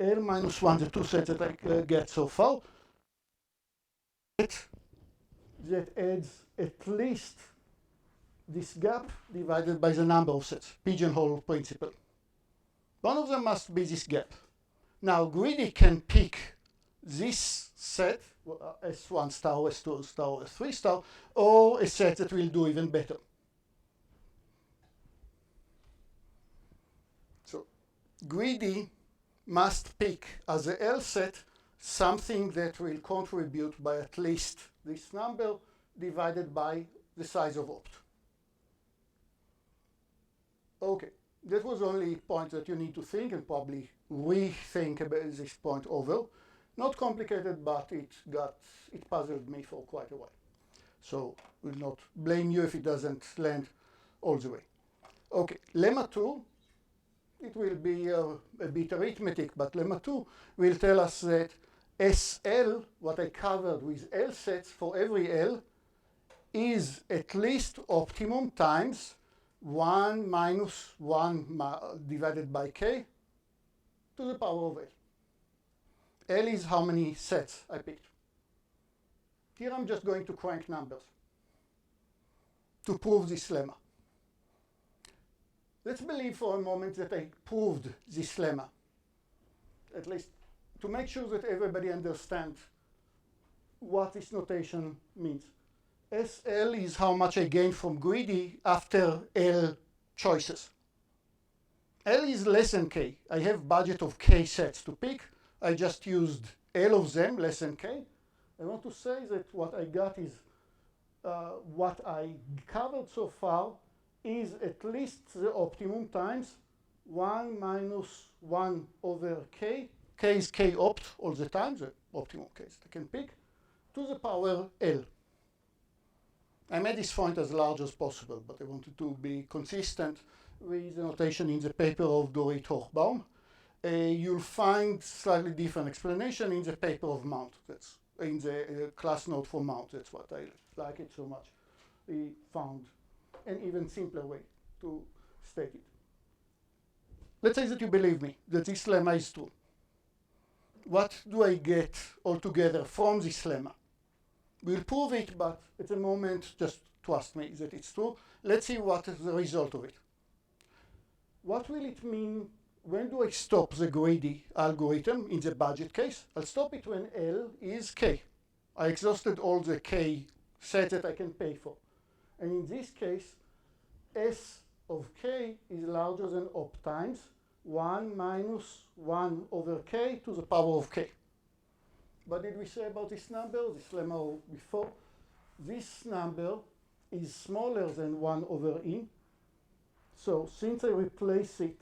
L minus 1, the 2 sets that I get so far, that adds at least this gap divided by the number of sets, pigeonhole principle. One of them must be this gap. Now, Greedy can pick this set, S1 star, S2 star, S3 star, or a set that will do even better. So greedy must pick as a L set something that will contribute by at least this number divided by the size of opt. Okay, that was only a point that you need to think and probably rethink about this point over. Not complicated, but it puzzled me for quite a while. So will not blame you if it doesn't land all the way. Okay, lemma 2, it will be a bit arithmetic, but lemma 2 will tell us that SL, what I covered with L sets for every L, is at least optimum times 1 minus 1 divided by k to the power of L. L is how many sets I picked. Here I'm just going to crank numbers to prove this lemma. Let's believe for a moment that I proved this lemma, at least to make sure that everybody understands what this notation means. SL is how much I gain from greedy after L choices. L is less than k. I have budget of k sets to pick. I just used L of them, less than k. I want to say that what I got is what I covered so far is at least the optimum times 1 minus 1 over k. K is k opt all the time, the optimum case I can pick, to the power L. I made this font as large as possible, but I wanted to be consistent with the notation in the paper of Dorit Hochbaum. You'll find slightly different explanation in the paper of Mount. That's in the class note for Mount. That's what I like it so much. We found an even simpler way to state it. Let's say that you believe me, that this lemma is true. What do I get altogether from this lemma? We'll prove it, but at the moment, just trust me that it's true. Let's see what is the result of it. What will it mean? When do I stop the greedy algorithm in the budget case? I'll stop it when L is k. I exhausted all the k sets that I can pay for. And in this case, S of k is larger than opt times 1 minus 1 over k to the power of k. What did we say about this number? This lemma before. This number is smaller than 1 over e. So since I replace it,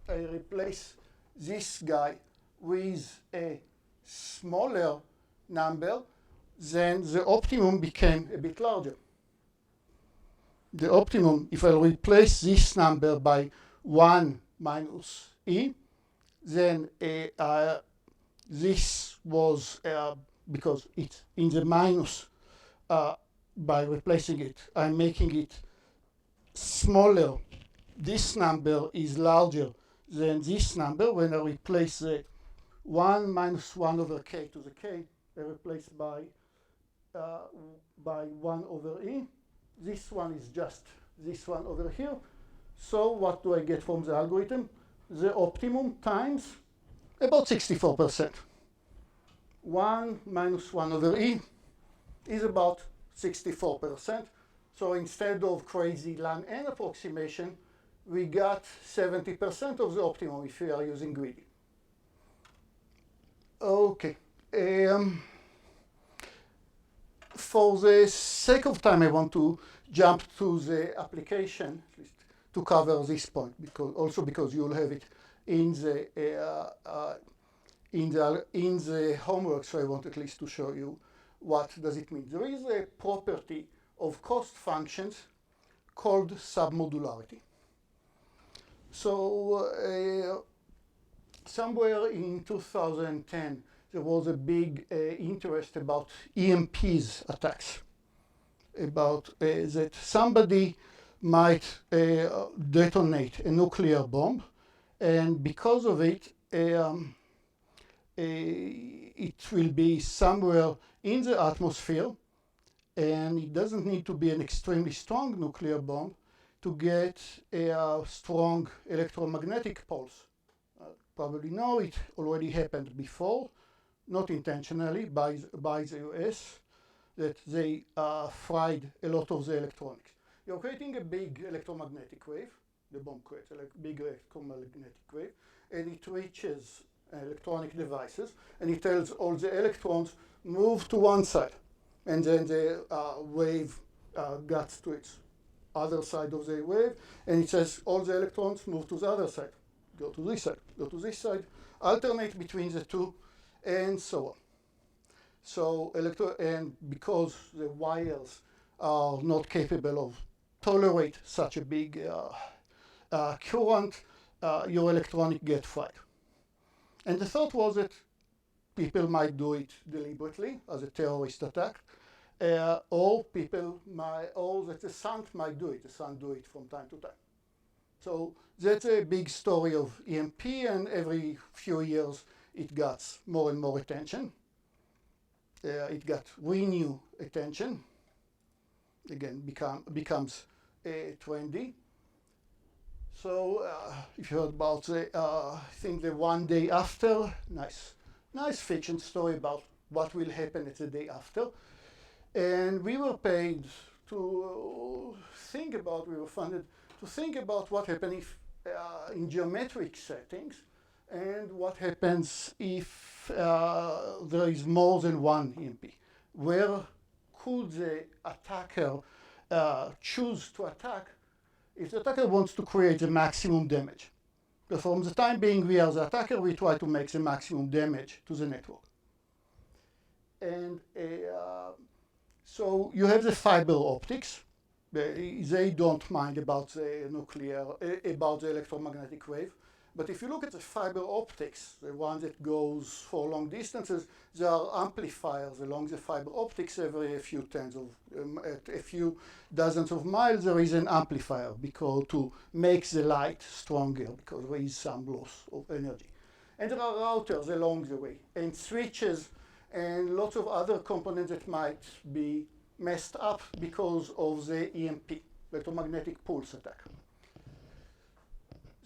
I replace this guy with a smaller number, then the optimum became a bit larger. The optimum, if I replace this number by 1 minus e, then this was, because it's in the minus, by replacing it, I'm making it smaller. This number is larger than this number. When I replace the 1 minus 1 over k to the k, I replace by 1 over e. This one is just this one over here. So what do I get from the algorithm? The optimum times about 64%. 1 minus 1 over e is about 64%. So instead of crazy ln n approximation, we got 70% of the optimum if we are using greedy. Okay. For the sake of time, I want to jump to the application, at least to cover this point, because you'll have it in the homework. So I want at least to show you what does it mean. There is a property of cost functions called submodularity. So somewhere in 2010, there was a big interest about EMPs attacks, about that somebody might detonate a nuclear bomb, and because of it, it will be somewhere in the atmosphere, and it doesn't need to be an extremely strong nuclear bomb to get a strong electromagnetic pulse. Probably know it already happened before. not intentionally, by the US, that they fried a lot of the electronics. You're creating a big electromagnetic wave, the bomb creates a big electromagnetic wave, and it reaches electronic devices, and it tells all the electrons move to one side, and then the wave gets to its other side of the wave, and it says all the electrons move to the other side, go to this side, go to this side, alternate between the two, and so on. So and because the wires are not capable of tolerate such a big current, your electronic get fried. And the thought was that people might do it deliberately as a terrorist attack, or that the sun might do it. The sun do it from time to time. So that's a big story of EMP, and every few years it gets more and more attention. It got renewed attention. Again, becomes trendy. So if you heard about the, I think the one day after, nice fiction story about what will happen at the day after. And we were paid to think about, we were funded to think about what happens if in geometric settings, and what happens if there is more than one EMP. Where could the attacker choose to attack if the attacker wants to create the maximum damage? Because from the time being we are the attacker, we try to make the maximum damage to the network. And so you have the fiber optics. They don't mind about the about the electromagnetic wave. But if you look at the fiber optics, the one that goes for long distances, there are amplifiers along the fiber optics every few at a few dozens of miles. There is an amplifier because to make the light stronger, because there is some loss of energy. And there are routers along the way, and switches, and lots of other components that might be messed up because of the EMP, electromagnetic pulse attack.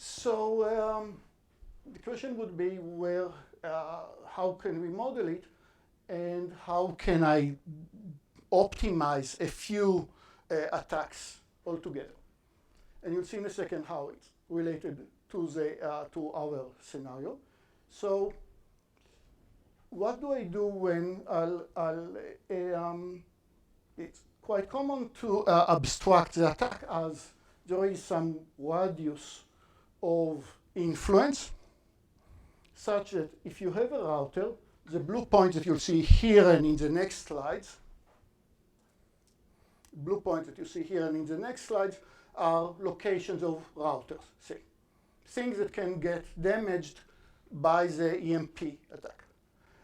So the question would be how can we model it, and how can I optimize a few attacks altogether? And you'll see in a second how it's related to our scenario. So what do I do when it's quite common to abstract the attack as there is some radius of influence, such that if you have a router, the blue points that you'll see here and in the next slides, are locations of routers, say, things that can get damaged by the EMP attack.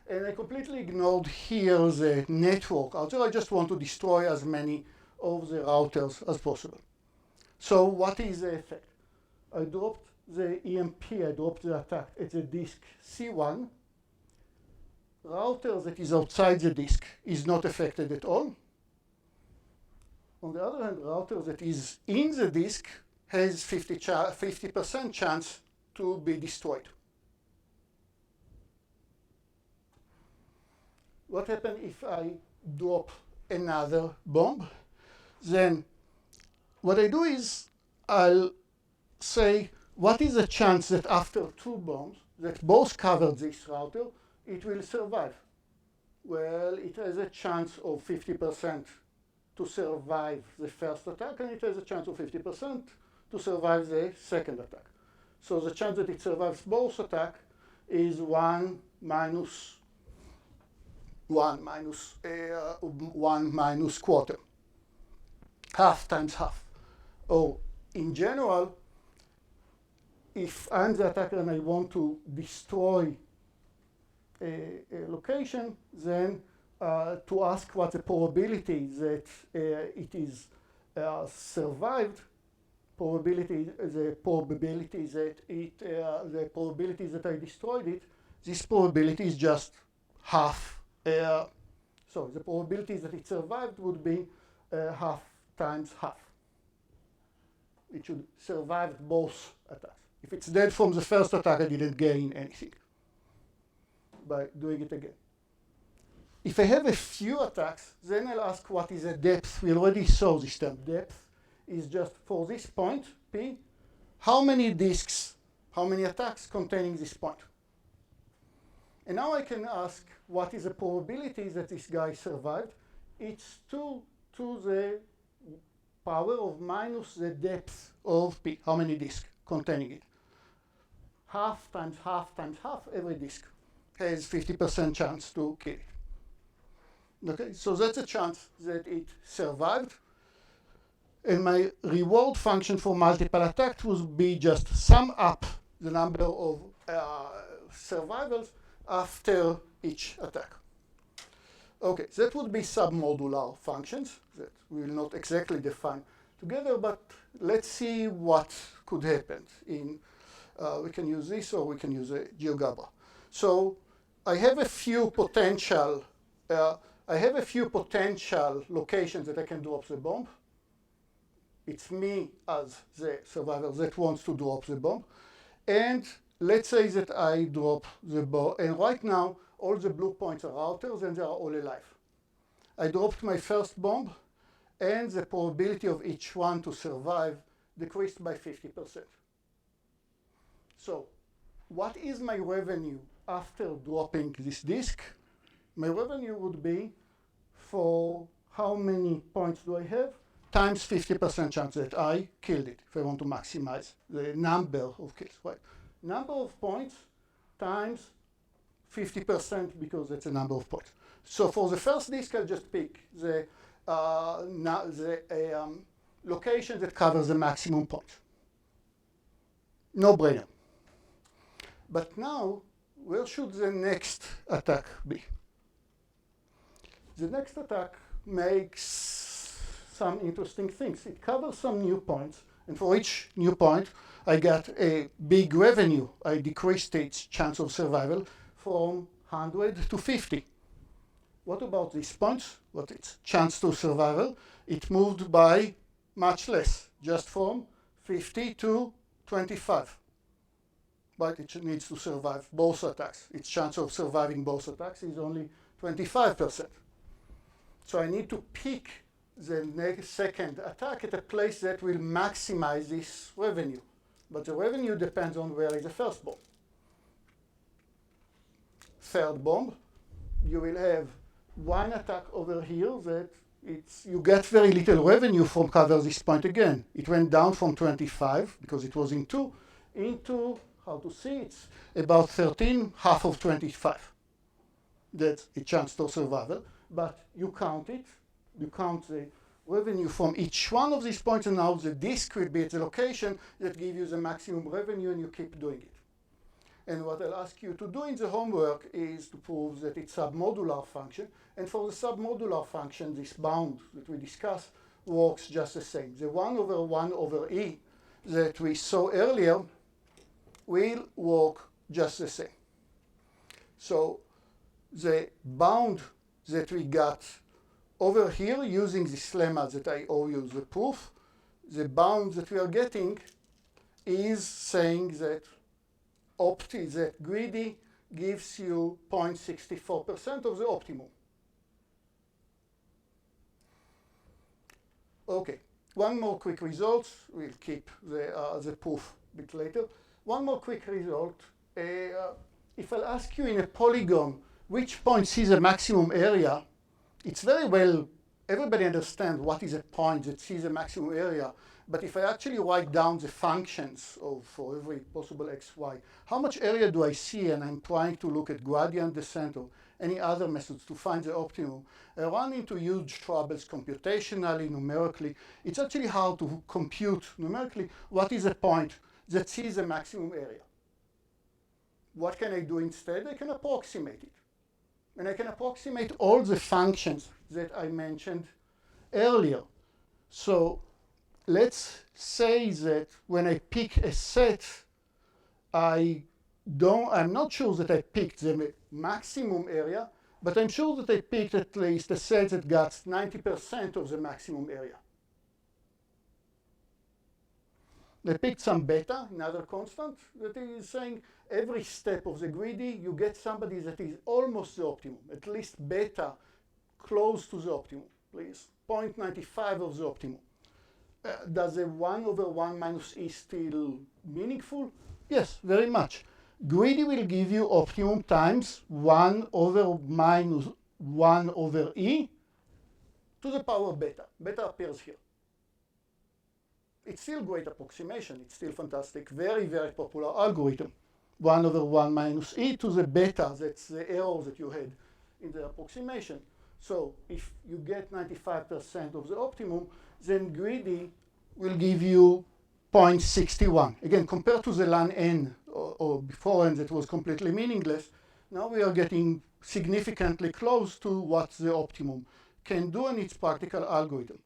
And I completely ignored here the network router. I just want to destroy as many of the routers as possible. So what is the effect? I dropped the EMP, I dropped the attack at the disk C1. Router that is outside the disk is not affected at all. On the other hand, router that is in the disk has 50% chance to be destroyed. What happens if I drop another bomb? Then what I do is I'll say, what is the chance that after two bombs that both cover this router, it will survive? Well, it has a chance of 50% to survive the first attack, and it has a chance of 50% to survive the second attack. So the chance that it survives both attacks is 1 minus quarter, half times half. Or in general, if I'm the attacker and I want to destroy a location, then to ask what the probability that it is survived, the probability that I destroyed it, this probability is just half. So the probability that it survived would be half times half. It should survive both attacks. If it's dead from the first attack, I didn't gain anything by doing it again. If I have a few attacks, then I'll ask what is the depth. We already saw this term. Depth is just for this point, P, how many disks, how many attacks containing this point. And now I can ask what is the probability that this guy survived. It's 2 to the power of minus the depth of P, how many disks containing it. Half times half times half, every disk has 50% chance to kill it. Okay, so that's a chance that it survived. And my reward function for multiple attacks would be just sum up the number of survivals after each attack. Okay, that would be submodular functions that we will not exactly define together, but let's see what could happen. We can use this or we can use a GeoGebra. So I have a few potential locations that I can drop the bomb. It's me as the survivor that wants to drop the bomb. And let's say that I drop the bomb, and right now all the blue points are routers and they are all alive. I dropped my first bomb, and the probability of each one to survive decreased by 50%. So what is my revenue after dropping this disk? My revenue would be for how many points do I have? Times 50% chance that I killed it, if I want to maximize the number of kills, right? Number of points times 50% because that's a number of points. So for the first disk, I'll just pick the location that covers the maximum point. No brainer. But now, where should the next attack be? The next attack makes some interesting things. It covers some new points, and for each new point, I got a big revenue. I decreased its chance of survival from 100 to 50. What about these points? What its chance to survival? It moved by much less, just from 50 to 25. But it needs to survive both attacks. Its chance of surviving both attacks is only 25%. So I need to pick the next second attack at a place that will maximize this revenue. But the revenue depends on where is the first bomb. Third bomb, you will have one attack over here that you get very little revenue from cover this point again. It went down from 25, because it was in 2, into, how to see, it's about 13, half of 25. That's a chance to survival. But you count it, you count the revenue from each one of these points, and now the disk will be at the location that gives you the maximum revenue, and you keep doing it. And what I'll ask you to do in the homework is to prove that it's a submodular function. And for the submodular function, this bound that we discussed works just the same. The 1 over 1 over e that we saw earlier will work just the same. So the bound that we got over here using this lemma that I owe you the proof, the bound that we are getting is saying that that greedy gives you 0.64% of the optimum. Okay, one more quick result. We'll keep the proof a bit later. One more quick result. If I'll ask you in a polygon which point sees a maximum area, it's very well, everybody understands what is a point that sees a maximum area. But if I actually write down the functions for every possible x, y, how much area do I see? And I'm trying to look at gradient descent or any other methods to find the optimum. I run into huge troubles computationally, numerically. It's actually hard to compute numerically what is a point that sees a maximum area. What can I do instead? I can approximate it. And I can approximate all the functions that I mentioned earlier. So let's say that when I pick a set, I'm not sure that I picked the maximum area, but I'm sure that I picked at least a set that got 90% of the maximum area. I picked some beta, another constant, that is saying every step of the greedy, you get somebody that is almost the optimum, at least beta close to the optimum, please. 0.95 of the optimum. Does a 1 over 1 minus e still meaningful? Yes, very much. Greedy will give you optimum times 1 over minus 1 over e to the power beta. Beta appears here. It's still great approximation. It's still fantastic. Very, very popular algorithm. 1 over 1 minus e to the beta. That's the error that you had in the approximation. So if you get 95% of the optimum, then greedy will give you 0.61. Again, compared to the ln n or beforehand that was completely meaningless, now we are getting significantly close to what the optimum can do in its practical algorithm.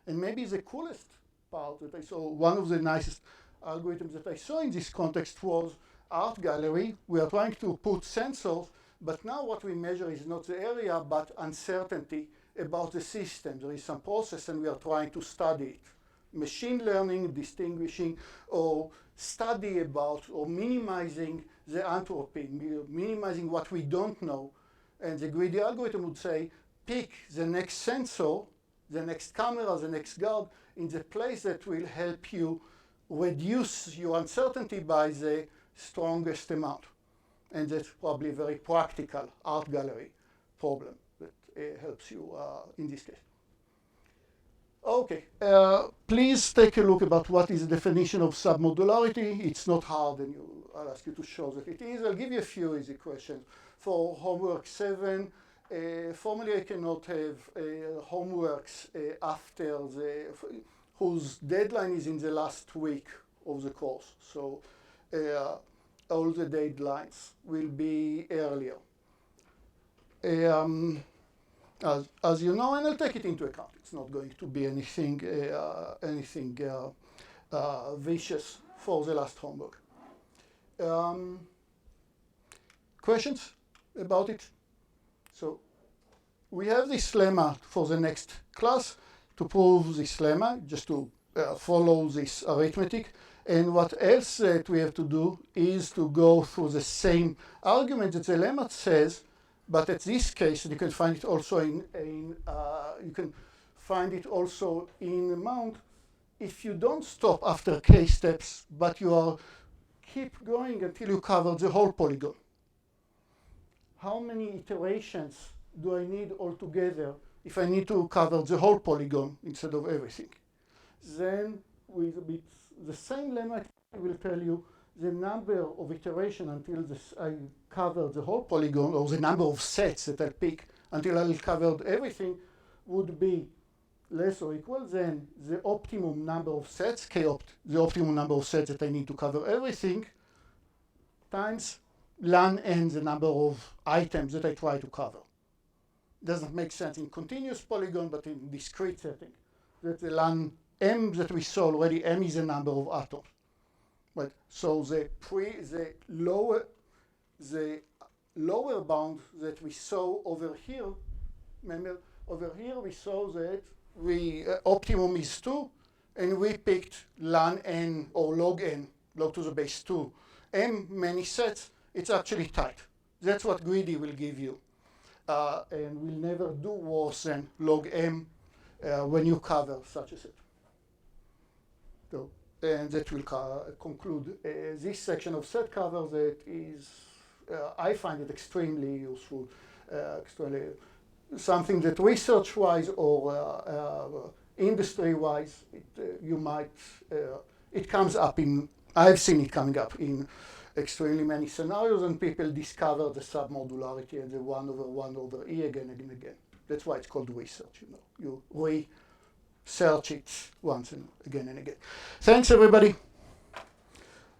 And maybe the coolest part that I saw, one of the nicest algorithms that I saw in this context was art gallery. We are trying to put sensors, but now what we measure is not the area, but uncertainty about the system. There is some process and we are trying to study it. Machine learning, distinguishing, or study about, or minimizing the entropy, minimizing what we don't know. And the greedy algorithm would say, pick the next sensor, the next camera, the next guard, in the place that will help you reduce your uncertainty by the strongest amount. And that's probably a very practical art gallery problem that helps you in this case. Okay, please take a look about what is the definition of submodularity. It's not hard, and I'll ask you to show that it is. I'll give you a few easy questions. For homework 7, formally I cannot have homeworks after whose deadline is in the last week of the course. So all the deadlines will be earlier. As you know, and I'll take it into account. It's not going to be anything vicious for the last homework. Questions about it? So we have this lemma for the next class. To prove this lemma, just to follow this arithmetic. And what else that we have to do is to go through the same argument that the lemma says, but at this case, you can find it also in amount. If you don't stop after k steps, but you keep going until you cover the whole polygon. How many iterations do I need altogether if I need to cover the whole polygon instead of everything? Then with a bit the same lemma, I will tell you the number of iterations until I cover the whole polygon, or the number of sets that I pick until I covered everything, would be less or equal than the optimum number of sets, k-opt, the optimum number of sets that I need to cover everything, times ln n, the number of items that I try to cover. Doesn't make sense in continuous polygon, but in discrete setting. That's the ln m that we saw already. M is the number of atoms. Right. So the lower bound that we saw over here, remember, over here we saw that optimum is 2, and we picked ln n or log n, log to the base 2, m many sets. It's actually tight. That's what greedy will give you. And will never do worse than log m when you cover such a set. So, and that will conclude this section of set cover that is, I find it extremely useful, extremely something that research-wise or industry-wise, it comes up in, I've seen it coming up in extremely many scenarios, and people discover the submodularity and the 1 over 1 over e again and again. That's why it's called research, You research it once and again. Thanks, everybody.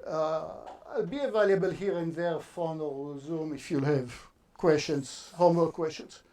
I'll be available here and there, phone or Zoom, if you'll have questions, homework questions.